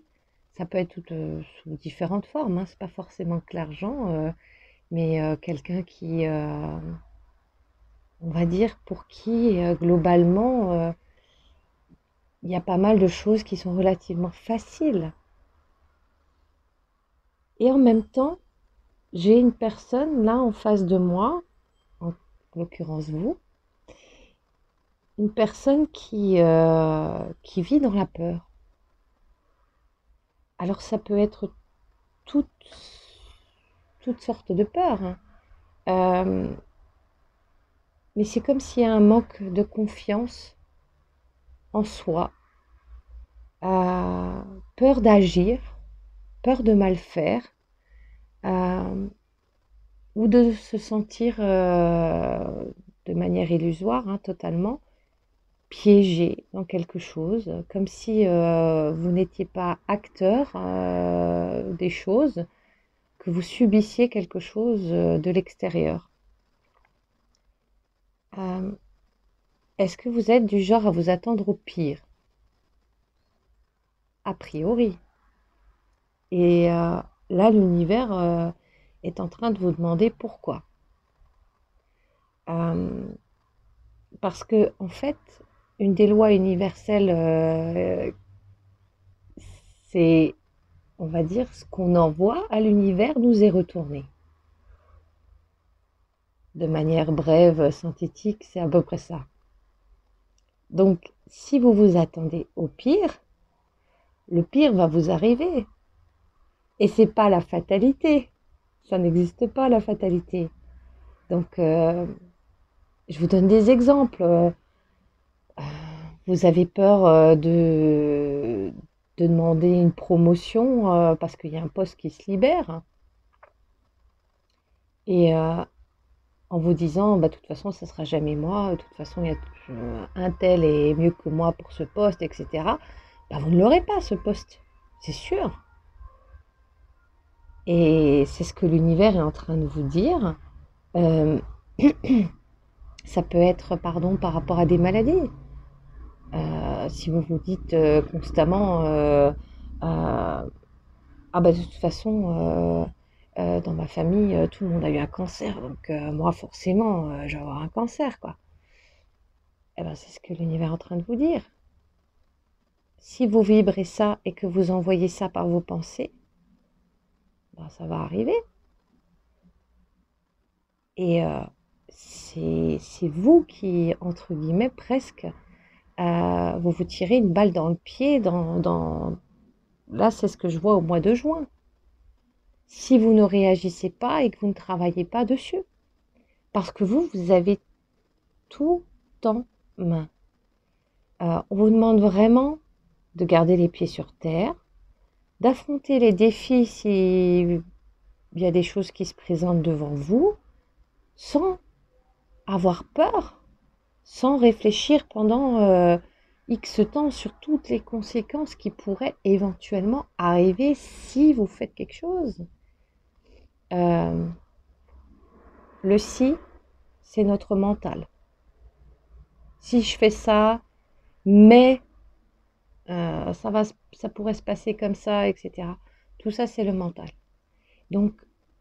Ça peut être sous différentes formes, hein, c'est pas forcément que l'argent, mais quelqu'un qui, on va dire, pour qui, globalement, il y a pas mal de choses qui sont relativement faciles. Et en même temps, j'ai une personne là en face de moi, en l'occurrence vous, une personne qui vit dans la peur. Alors ça peut être toutes, toutes sortes de peurs, hein. Euh, mais c'est comme s'il y a un manque de confiance en soi, euh, peur d'agir, peur de mal faire, euh, ou de se sentir de manière illusoire, hein, totalement, piégé dans quelque chose, comme si vous n'étiez pas acteur des choses, que vous subissiez quelque chose de l'extérieur. Euh, Est-ce que vous êtes du genre à vous attendre au pire? A priori. Et là, l'univers est en train de vous demander pourquoi. Euh, Parce que, en fait, une des lois universelles, c'est, on va dire, ce qu'on envoie à l'univers nous est retourné. De manière brève, synthétique, c'est à peu près ça. Donc, si vous vous attendez au pire, le pire va vous arriver. Et c'est pas la fatalité. Ça n'existe pas, la fatalité. Donc, je vous donne des exemples. Vous avez peur de demander une promotion parce qu'il y a un poste qui se libère. Et en vous disant, bah, de toute façon, ça ne sera jamais moi. De toute façon, il y a un tel est mieux que moi pour ce poste, etc. Bah, vous ne l'aurez pas, ce poste. C'est sûr. Et c'est ce que l'univers est en train de vous dire. Euh, Ça peut être, pardon, par rapport à des maladies. Si vous vous dites constamment, ah bah de toute façon, dans ma famille, tout le monde a eu un cancer, donc moi forcément, je vais avoir un cancer, quoi. Eh ben, c'est ce que l'univers est en train de vous dire. Si vous vibrez ça et que vous envoyez ça par vos pensées, ben, ça va arriver. Et c'est vous qui, entre guillemets, presque, vous vous tirez une balle dans le pied. Là, c'est ce que je vois au mois de juin. Si vous ne réagissez pas et que vous ne travaillez pas dessus. Parce que vous avez tout en main. On vous demande vraiment de garder les pieds sur terre, d'affronter les défis s'il y a des choses qui se présentent devant vous, sans avoir peur, sans réfléchir pendant X temps sur toutes les conséquences qui pourraient éventuellement arriver si vous faites quelque chose. Le si, c'est notre mental. Si je fais ça, mais ça pourrait se passer comme ça, etc. Tout ça, c'est le mental. Donc,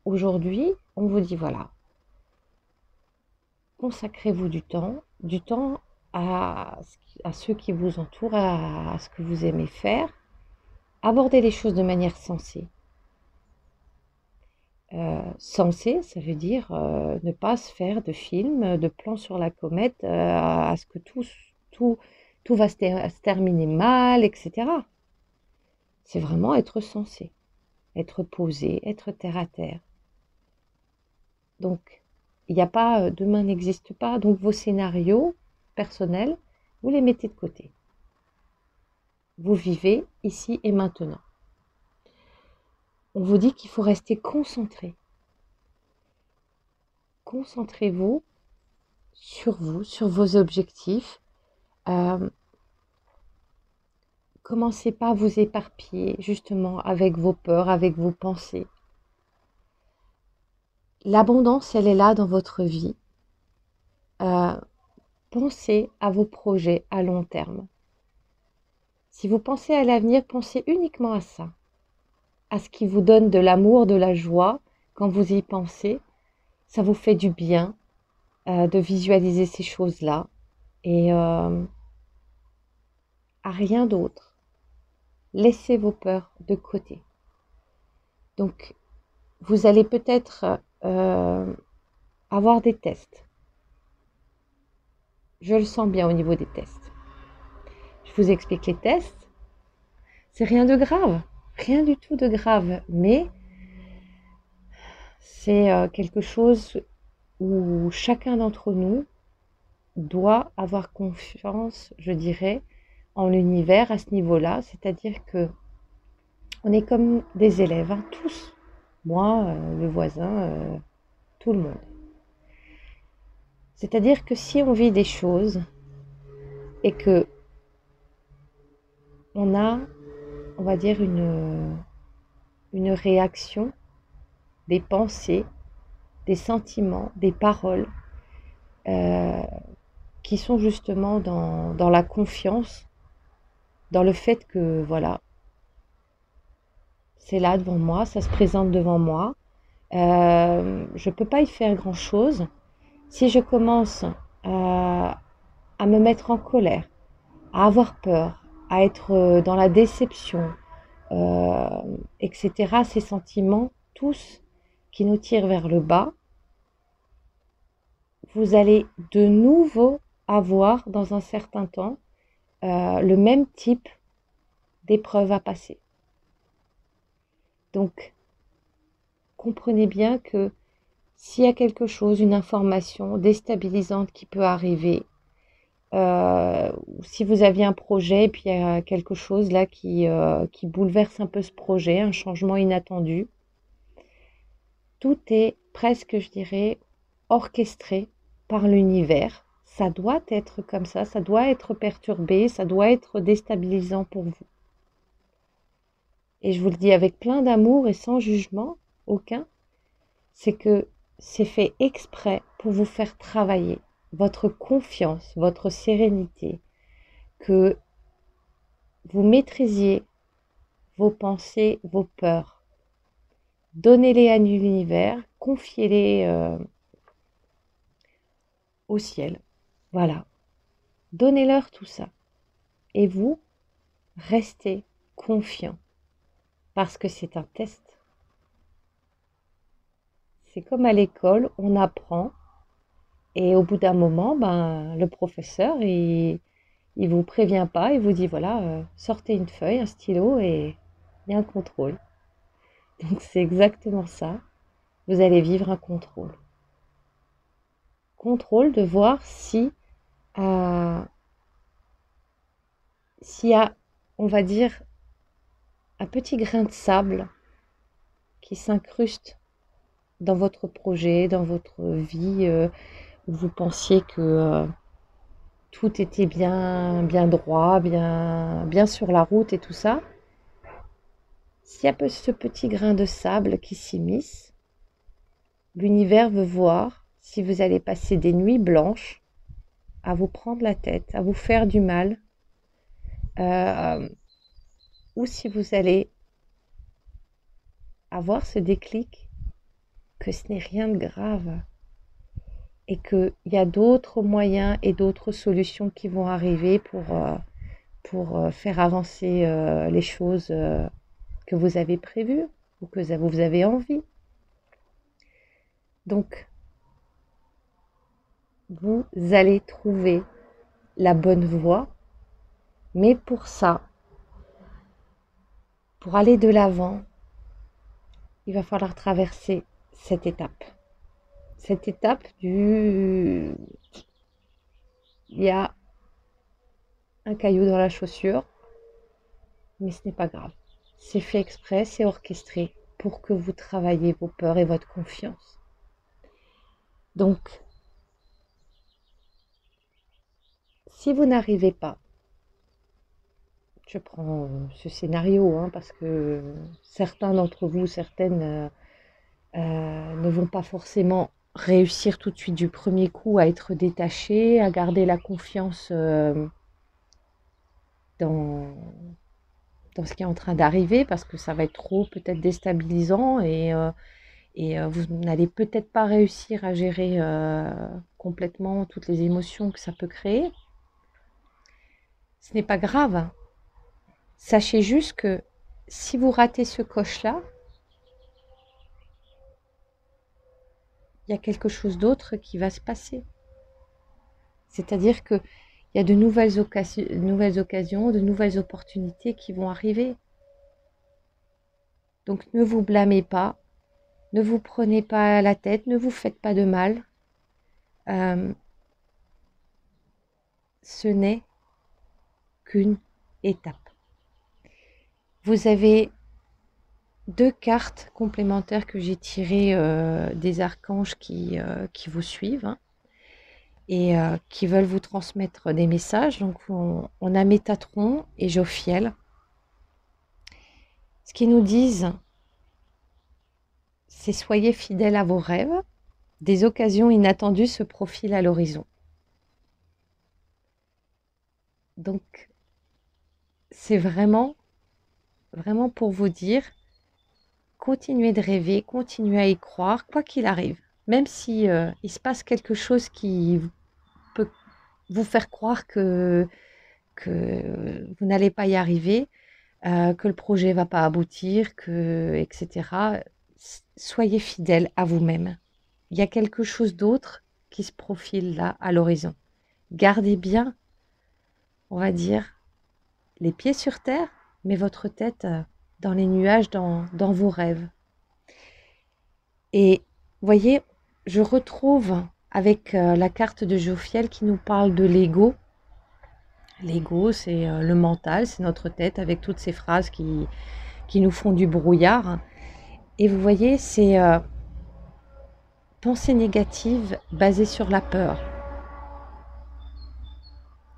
aujourd'hui, on vous dit, voilà, consacrez-vous du temps à ceux qui vous entourent, à ce que vous aimez faire, abordez les choses de manière sensée. Sensé, ça veut dire ne pas se faire de film, de plan sur la comète, à ce que tout, tout va se terminer mal, etc. C'est vraiment être sensé, être posé, être terre à terre. Donc, il n'y a pas, demain n'existe pas, donc vos scénarios personnels, vous les mettez de côté. Vous vivez ici et maintenant. On vous dit qu'il faut rester concentré. Concentrez-vous, sur vos objectifs. Commencez pas à vous éparpiller justement avec vos peurs, avec vos pensées. L'abondance, elle est là dans votre vie. Pensez à vos projets à long terme. Si vous pensez à l'avenir, pensez uniquement à ça, à ce qui vous donne de l'amour, de la joie. Quand vous y pensez, ça vous fait du bien de visualiser ces choses-là et à rien d'autre. Laissez vos peurs de côté. Donc, vous allez peut-être avoir des tests. Je le sens bien au niveau des tests. Je vous explique les tests. C'est rien de grave, rien du tout de grave, mais c'est quelque chose où chacun d'entre nous doit avoir confiance, je dirais, en l'univers à ce niveau-là. C'est-à-dire que on est comme des élèves, hein, tous. Moi, le voisin, tout le monde. C'est-à-dire que si on vit des choses et que on a, on va dire, une réaction, des pensées, des sentiments, des paroles qui sont justement dans la confiance, dans le fait que, voilà, c'est là devant moi, ça se présente devant moi. Je ne peux pas y faire grand-chose. Si je commence à me mettre en colère, à avoir peur, à être dans la déception, etc., ces sentiments, tous qui nous tirent vers le bas, vous allez de nouveau avoir dans un certain temps le même type d'épreuve à passer. Donc, comprenez bien que s'il y a quelque chose, une information déstabilisante qui peut arriver, si vous aviez un projet et puis il y a quelque chose là qui bouleverse un peu ce projet, un changement inattendu, tout est presque, je dirais, orchestré par l'univers. Ça doit être comme ça doit être perturbé, ça doit être déstabilisant pour vous. Et je vous le dis avec plein d'amour et sans jugement aucun, c'est que c'est fait exprès pour vous faire travailler votre confiance, votre sérénité, que vous maîtrisiez vos pensées, vos peurs. Donnez-les à l'univers, confiez-les au ciel. Voilà. Donnez-leur tout ça. Et vous, restez confiant. Parce que c'est un test. C'est comme à l'école, on apprend. Et au bout d'un moment, le professeur, il vous prévient pas, il vous dit voilà, sortez une feuille, un stylo et il y a un contrôle. Donc c'est exactement ça. Vous allez vivre un contrôle. Contrôle de voir si s'il y a, on va dire, un petit grain de sable qui s'incruste dans votre projet, dans votre vie, où vous pensiez que tout était bien, bien droit, bien sur la route et tout ça. S'il y a ce petit grain de sable qui s'immisce, l'univers veut voir si vous allez passer des nuits blanches à vous prendre la tête, à vous faire du mal, ou si vous allez avoir ce déclic que ce n'est rien de grave et qu'il y a d'autres moyens et d'autres solutions qui vont arriver pour faire avancer les choses que vous avez prévues ou que vous avez envie. Donc, vous allez trouver la bonne voie, mais pour ça, pour aller de l'avant, il va falloir traverser cette étape. Cette étape du... Il y a un caillou dans la chaussure, mais ce n'est pas grave. C'est fait exprès, c'est orchestré pour que vous travailliez vos peurs et votre confiance. Donc, si vous n'arrivez pas, je prends ce scénario parce que certains d'entre vous, certaines ne vont pas forcément réussir tout de suite du premier coup à être détachés, à garder la confiance dans ce qui est en train d'arriver parce que ça va être trop peut-être déstabilisant et vous n'allez peut-être pas réussir à gérer complètement toutes les émotions que ça peut créer. Ce n'est pas grave. Sachez juste que si vous ratez ce coche-là, il y a quelque chose d'autre qui va se passer. C'est-à-dire qu'il y a de nouvelles occasions, de nouvelles opportunités qui vont arriver. Donc ne vous blâmez pas, ne vous prenez pas la tête, ne vous faites pas de mal. Ce n'est qu'une étape. Vous avez 2 cartes complémentaires que j'ai tirées des archanges qui vous suivent et qui veulent vous transmettre des messages. Donc on a Métatron et Jophiel. Ce qu'ils nous disent, c'est soyez fidèles à vos rêves. Des occasions inattendues se profilent à l'horizon. Donc, c'est vraiment pour vous dire, continuez de rêver, continuez à y croire, quoi qu'il arrive. Même si il se passe quelque chose qui peut vous faire croire que vous n'allez pas y arriver, que le projet ne va pas aboutir, etc. Soyez fidèles à vous-même. Il y a quelque chose d'autre qui se profile là à l'horizon. Gardez bien, on va dire, les pieds sur terre, mais votre tête dans les nuages, dans vos rêves. Et voyez, je retrouve avec la carte de Jophiel qui nous parle de l'ego. L'ego, c'est le mental, c'est notre tête avec toutes ces phrases qui nous font du brouillard. Et vous voyez, c'est pensée négative basée sur la peur.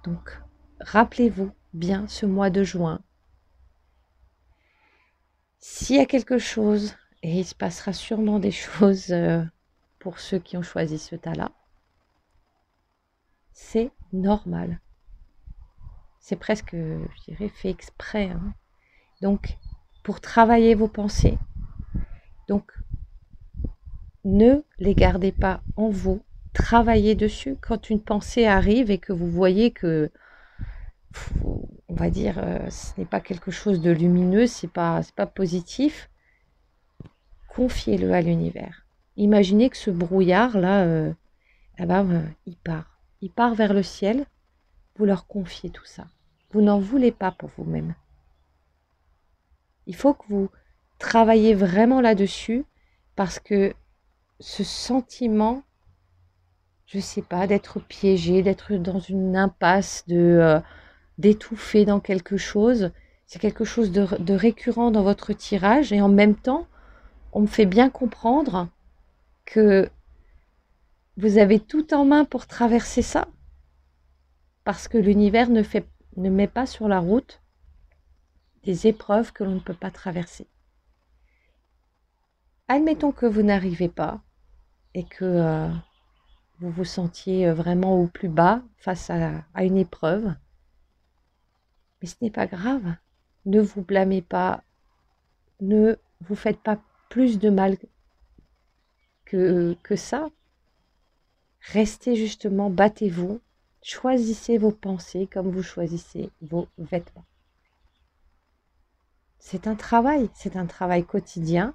Donc, rappelez-vous bien ce mois de juin. S'il y a quelque chose, et il se passera sûrement des choses pour ceux qui ont choisi ce tas-là, c'est normal. C'est presque, je dirais, fait exprès. Donc, pour travailler vos pensées, donc, ne les gardez pas en vous. Travaillez dessus. Quand une pensée arrive et que vous voyez que, on va dire, ce n'est pas quelque chose de lumineux, c'est pas positif, confiez-le à l'univers. Imaginez que ce brouillard-là, il part. Il part vers le ciel. Vous leur confiez tout ça. Vous n'en voulez pas pour vous-même. Il faut que vous travaillez vraiment là-dessus parce que ce sentiment, je ne sais pas, d'être piégé, d'être dans une impasse, d'étouffer dans quelque chose, c'est quelque chose de récurrent dans votre tirage et en même temps, on me fait bien comprendre que vous avez tout en main pour traverser ça parce que l'univers ne met pas sur la route des épreuves que l'on ne peut pas traverser. Admettons que vous n'arrivez pas et que vous vous sentiez vraiment au plus bas face à une épreuve. Mais ce n'est pas grave. Ne vous blâmez pas. Ne vous faites pas plus de mal que ça. Restez justement, battez-vous. Choisissez vos pensées comme vous choisissez vos vêtements. C'est un travail quotidien.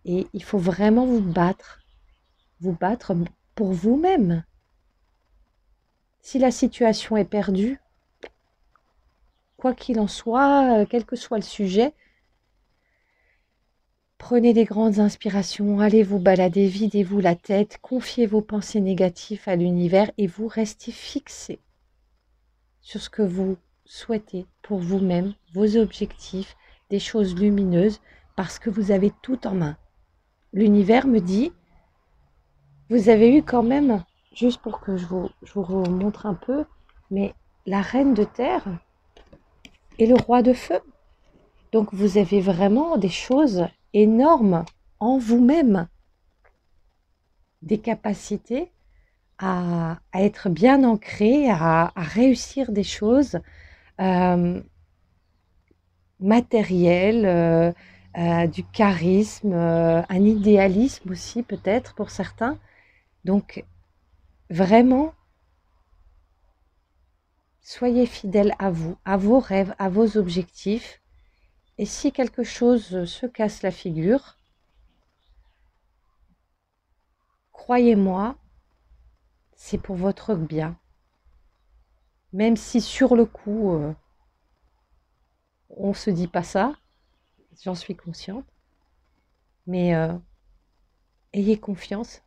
Et il faut vraiment vous battre pour vous-même. Si la situation est perdue, quoi qu'il en soit, quel que soit le sujet, prenez des grandes inspirations, allez vous balader, videz-vous la tête, confiez vos pensées négatives à l'univers et vous restez fixé sur ce que vous souhaitez pour vous-même, vos objectifs, des choses lumineuses, parce que vous avez tout en main. L'univers me dit, vous avez eu quand même, juste pour que je vous remontre un peu, mais la reine de terre et le roi de feu. Donc vous avez vraiment des choses énormes en vous-même, des capacités à être bien ancré, à réussir des choses matérielles, du charisme, un idéalisme aussi peut-être pour certains. Donc vraiment, soyez fidèles à vous, à vos rêves, à vos objectifs. Et si quelque chose se casse la figure, croyez-moi, c'est pour votre bien. Même si sur le coup, on ne se dit pas ça, j'en suis consciente, mais ayez confiance,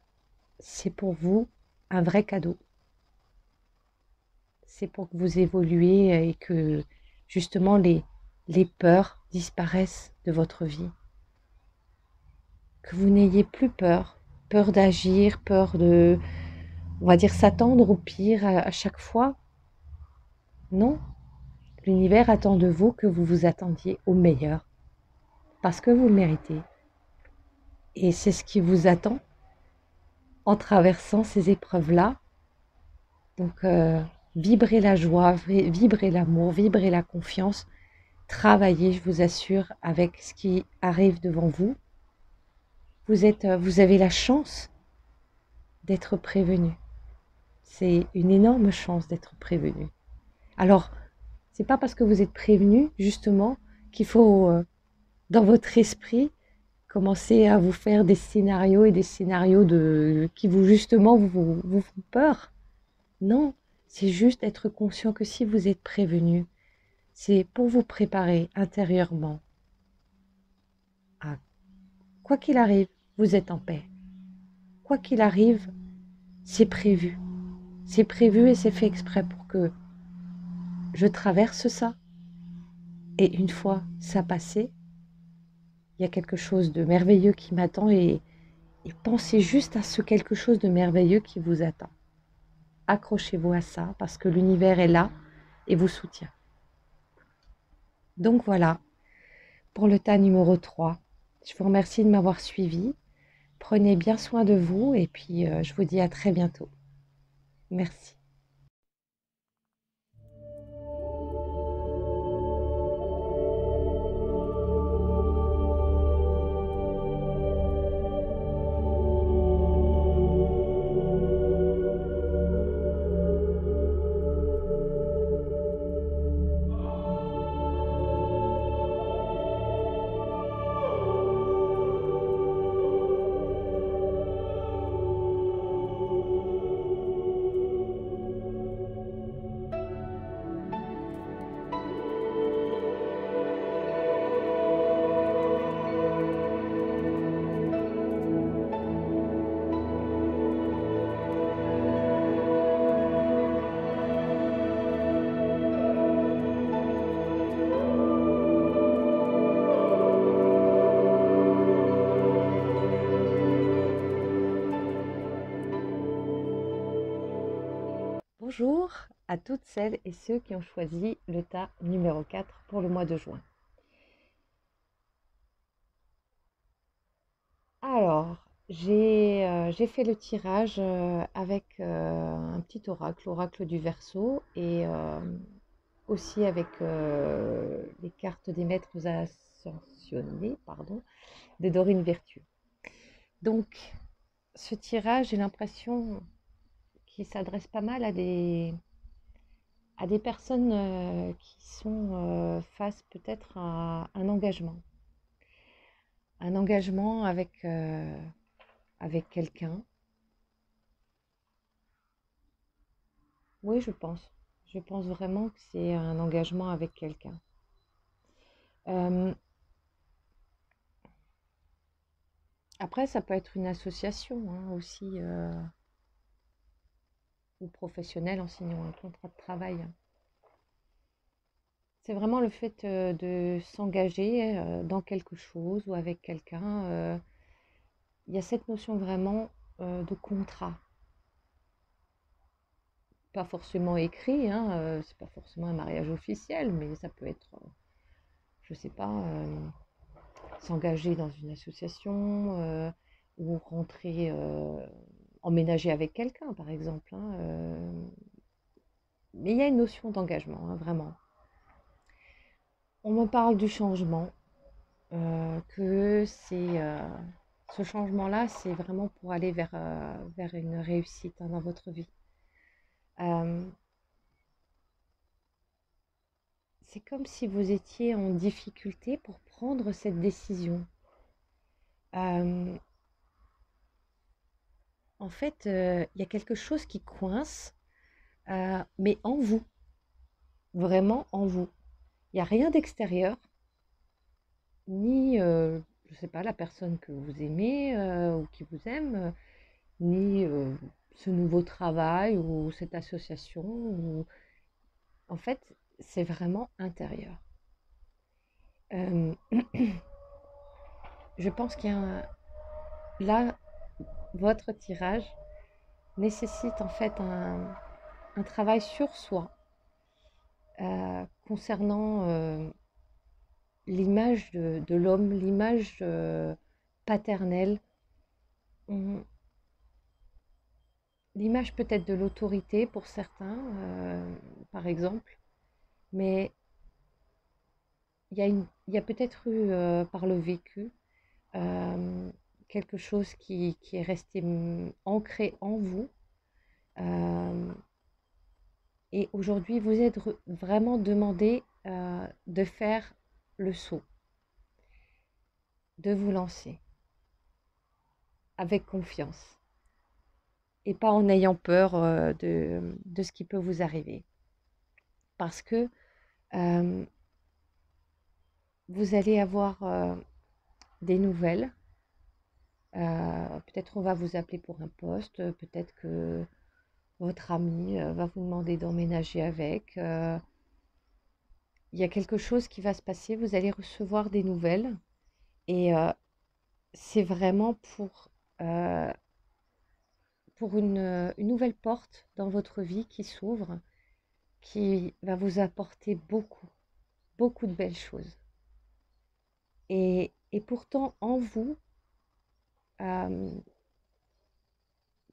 c'est pour vous un vrai cadeau. C'est pour que vous évoluiez et que justement les peurs disparaissent de votre vie. Que vous n'ayez plus peur, peur d'agir, peur de, on va dire, s'attendre au pire à chaque fois. Non, l'univers attend de vous que vous vous attendiez au meilleur, parce que vous le méritez. Et c'est ce qui vous attend en traversant ces épreuves-là. Donc, vibrez la joie, vibrez l'amour, vibrez la confiance. Travaillez, je vous assure, avec ce qui arrive devant vous. Vous avez la chance d'être prévenu. C'est une énorme chance d'être prévenu. Alors, c'est pas parce que vous êtes prévenu, justement, qu'il faut, dans votre esprit, commencer à vous faire des scénarios et des scénarios qui vous, justement, vous font peur. Non, c'est juste être conscient que si vous êtes prévenu, c'est pour vous préparer intérieurement à quoi qu'il arrive, vous êtes en paix. Quoi qu'il arrive, c'est prévu. C'est prévu et c'est fait exprès pour que je traverse ça. Et une fois ça passé, il y a quelque chose de merveilleux qui m'attend et pensez juste à ce quelque chose de merveilleux qui vous attend. Accrochez-vous à ça parce que l'univers est là et vous soutient. Donc voilà, pour le tas numéro 3. Je vous remercie de m'avoir suivi. Prenez bien soin de vous et puis je vous dis à très bientôt. Merci. Bonjour à toutes celles et ceux qui ont choisi le tas numéro 4 pour le mois de juin. Alors, j'ai fait le tirage avec un petit oracle, l'oracle du Verseau, et aussi avec les cartes des maîtres ascensionnés, pardon, de Dorine Virtue. Donc, ce tirage, j'ai l'impression qu'il s'adresse pas mal à des personnes qui sont face peut-être à un engagement. un engagement avec quelqu'un. Oui, je pense. Je pense vraiment que c'est un engagement avec quelqu'un. Euh, Après, ça peut être une association hein, aussi, ou professionnelle en signant un contrat de travail. C'est vraiment le fait de s'engager dans quelque chose ou avec quelqu'un. Il y a cette notion vraiment de contrat. Pas forcément écrit, hein, c'est pas forcément un mariage officiel, mais ça peut être, je sais pas, s'engager dans une association ou rentrer, emménager avec quelqu'un, par exemple. Hein, mais il y a une notion d'engagement, hein, vraiment. On me parle du changement, que c'est ce changement-là, c'est vraiment pour aller vers une réussite hein, dans votre vie. Euh, c'est comme si vous étiez en difficulté pour prendre cette décision. Euh, En fait, il y a quelque chose qui coince, mais en vous, vraiment en vous. Il y a rien d'extérieur, ni, je sais pas, la personne que vous aimez, ou qui vous aime, ni, ce nouveau travail ou cette association ou en fait, c'est vraiment intérieur. Hem, je pense qu'il y a un là, votre tirage nécessite en fait un travail sur soi, concernant, l'image de l'homme, l'image paternelle, on- l'image peut-être de l'autorité pour certains, par exemple, mais il y a peut-être eu par le vécu euh, quelque chose qui est resté ancré en vous. euh, et aujourd'hui, vous êtes vraiment demandé de faire le saut, de vous lancer avec confiance. Et pas en ayant peur de ce qui peut vous arriver. Parce que euh, vous allez avoir des nouvelles. Peut-être on va vous appeler pour un poste. Peut-être que votre ami va vous demander d'emménager avec. Il y a quelque chose qui va se passer. Vous allez recevoir des nouvelles. Et c'est vraiment euh, pour une nouvelle porte dans votre vie qui s'ouvre, qui va vous apporter beaucoup, beaucoup de belles choses. Et pourtant, en vous, euh,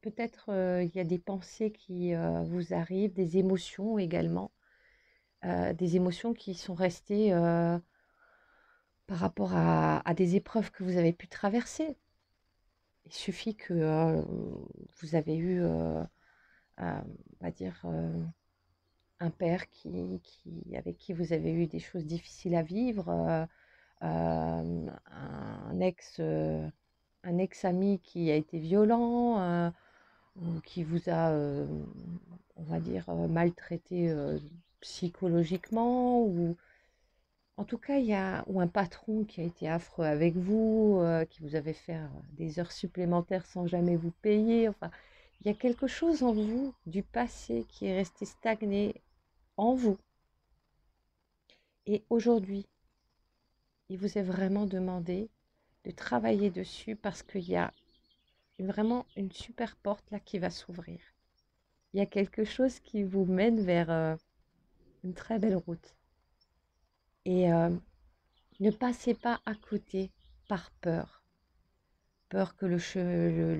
peut-être il y a des pensées qui vous arrivent, des émotions également, des émotions qui sont restées par rapport à des épreuves que vous avez pu traverser. Il suffit que vous avez eu, on va dire, un père avec qui vous avez eu des choses difficiles à vivre, un un ex-ami qui a été violent, ou qui vous a, on va dire, maltraité psychologiquement, ou en tout cas, il y a, ou un patron qui a été affreux avec vous, qui vous avait fait des heures supplémentaires sans jamais vous payer. Enfin, il y a quelque chose en vous du passé qui est resté stagné en vous. Et aujourd'hui, il vous est vraiment demandé de travailler dessus parce qu'il y a vraiment une super porte là qui va s'ouvrir. Il y a quelque chose qui vous mène vers une très belle route. Et ne passez pas à côté par peur. Peur que le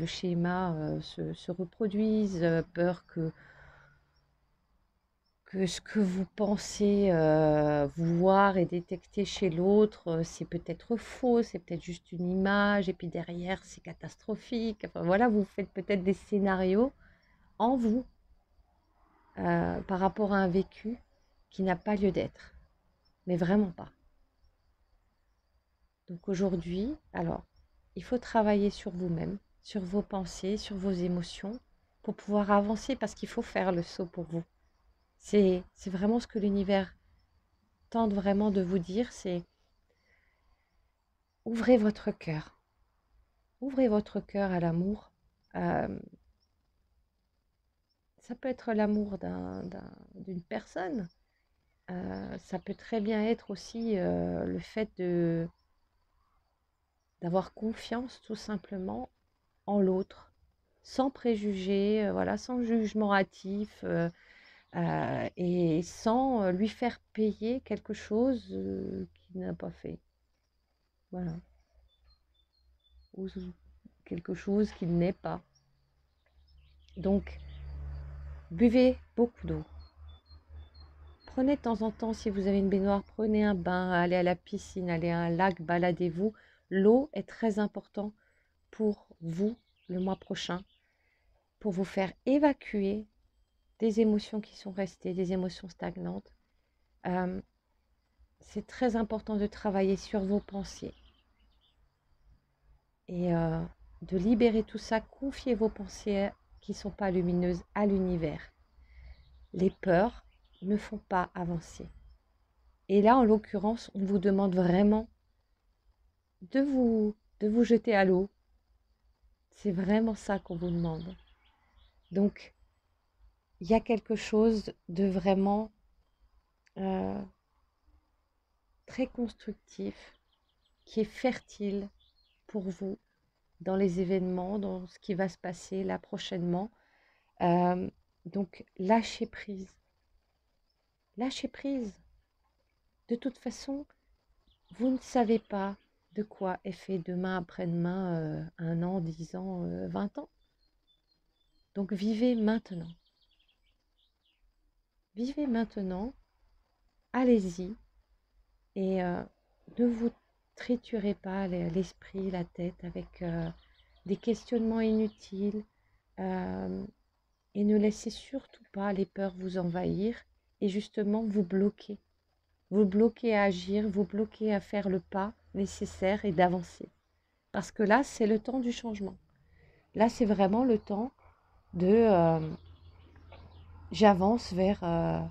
schéma se reproduise, peur que ce que vous pensez voir et détecter chez l'autre, c'est peut-être faux, c'est peut-être juste une image, et puis derrière, c'est catastrophique. Enfin voilà, vous faites peut-être des scénarios en vous par rapport à un vécu qui n'a pas lieu d'être, mais vraiment pas. Donc aujourd'hui, alors, il faut travailler sur vous-même, sur vos pensées, sur vos émotions, pour pouvoir avancer, parce qu'il faut faire le saut pour vous. C'est vraiment ce que l'univers tente vraiment de vous dire, c'est ouvrez votre cœur. Ouvrez votre cœur à l'amour. Euh, ça peut être l'amour d'une personne. Ça peut très bien être aussi le fait d'avoir confiance tout simplement en l'autre, sans préjugés, voilà, sans jugement hâtif et sans lui faire payer quelque chose qu'il n'a pas fait. Voilà. Ou quelque chose qu'il n'est pas. Donc, buvez beaucoup d'eau. Prenez de temps en temps, si vous avez une baignoire, prenez un bain, allez à la piscine, allez à un lac, baladez-vous. L'eau est très importante pour vous le mois prochain, pour vous faire évacuer des émotions qui sont restées, des émotions stagnantes. C'est très important de travailler sur vos pensées et de libérer tout ça, confier vos pensées qui ne sont pas lumineuses à l'univers. Les peurs ne font pas avancer. Et là, en l'occurrence, on vous demande vraiment de vous jeter à l'eau. C'est vraiment ça qu'on vous demande. Donc, il y a quelque chose de vraiment très constructif, qui est fertile pour vous dans les événements, dans ce qui va se passer là prochainement. Donc, lâchez prise. Lâchez prise. De toute façon, vous ne savez pas de quoi est fait demain, après-demain, 1 an, 10 ans, 20 ans. Donc, vivez maintenant. Vivez maintenant. Allez-y. Et ne vous triturez pas l'esprit, la tête avec des questionnements inutiles. Et ne laissez surtout pas les peurs vous envahir et justement vous bloquer. Vous bloquez à agir, vous bloquez à faire le pas nécessaire et d'avancer. Parce que là, c'est le temps du changement. Là, c'est vraiment le temps de j'avance vers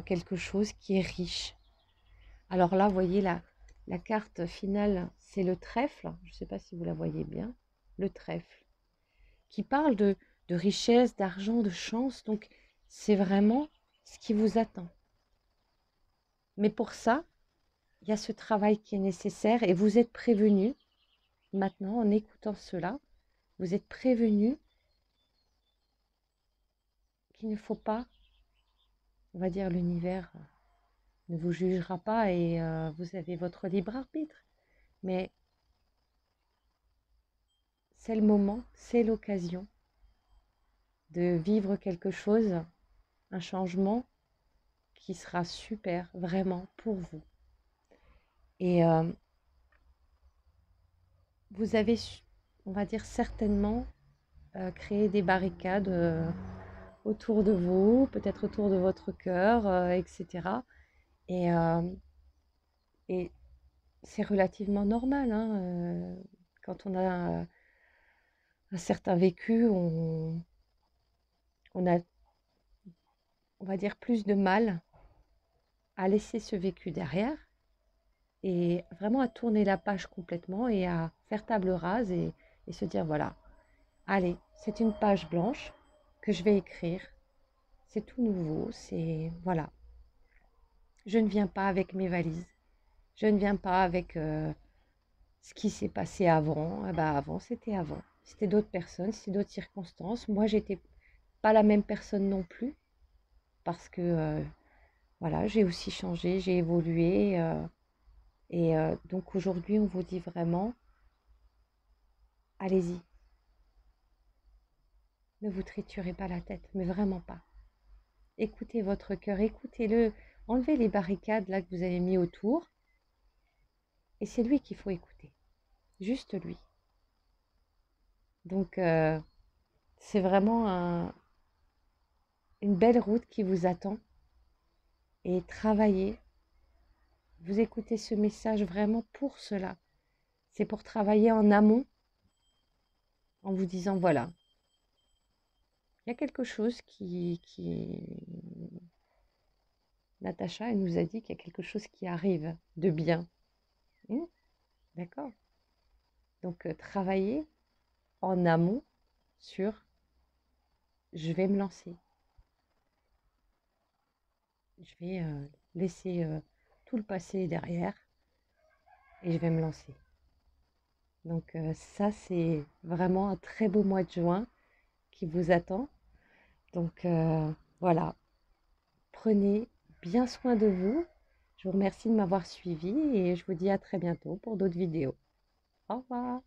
quelque chose qui est riche. Alors là, vous voyez, la carte finale, c'est le trèfle. Je ne sais pas si vous la voyez bien. Le trèfle. Qui parle de richesse, d'argent, de chance. Donc, c'est vraiment ce qui vous attend. Mais pour ça, il y a ce travail qui est nécessaire et vous êtes prévenu. Maintenant, en écoutant cela, vous êtes prévenu qu'il ne faut pas, on va dire, l'univers ne vous jugera pas et vous avez votre libre arbitre. Mais c'est le moment, c'est l'occasion de vivre quelque chose, un changement qui sera super, vraiment, pour vous. Et vous avez, on va dire, certainement créé des barricades autour de vous, peut-être autour de votre cœur, etc. Et c'est relativement normal, hein, quand on a un certain vécu, on a, on va dire, plus de mal à laisser ce vécu derrière et vraiment à tourner la page complètement et à faire table rase et se dire, voilà, allez, c'est une page blanche que je vais écrire, c'est tout nouveau, c'est, voilà, je ne viens pas avec mes valises, je ne viens pas avec ce qui s'est passé avant. Ah bah avant, c'était avant. C'était d'autres personnes, c'était d'autres circonstances. Moi, j'étais pas la même personne non plus parce que voilà, j'ai aussi changé, j'ai évolué. Et donc aujourd'hui, on vous dit vraiment, allez-y, ne vous triturez pas la tête, mais vraiment pas. Écoutez votre cœur, écoutez-le, enlevez les barricades là que vous avez mis autour. Et c'est lui qu'il faut écouter, juste lui. Donc c'est vraiment une belle route qui vous attend et travaillez vous écoutez ce message vraiment pour cela. C'est pour travailler en amont, en vous disant, voilà, il y a quelque chose Natacha, elle nous a dit qu'il y a quelque chose qui arrive de bien. D'accord? Donc, travailler en amont sur je vais me lancer. Je vais laisser tout le passé derrière et je vais me lancer. Donc ça, c'est vraiment un très beau mois de juin qui vous attend. Donc voilà, prenez bien soin de vous. Je vous remercie de m'avoir suivi et je vous dis à très bientôt pour d'autres vidéos. Au revoir.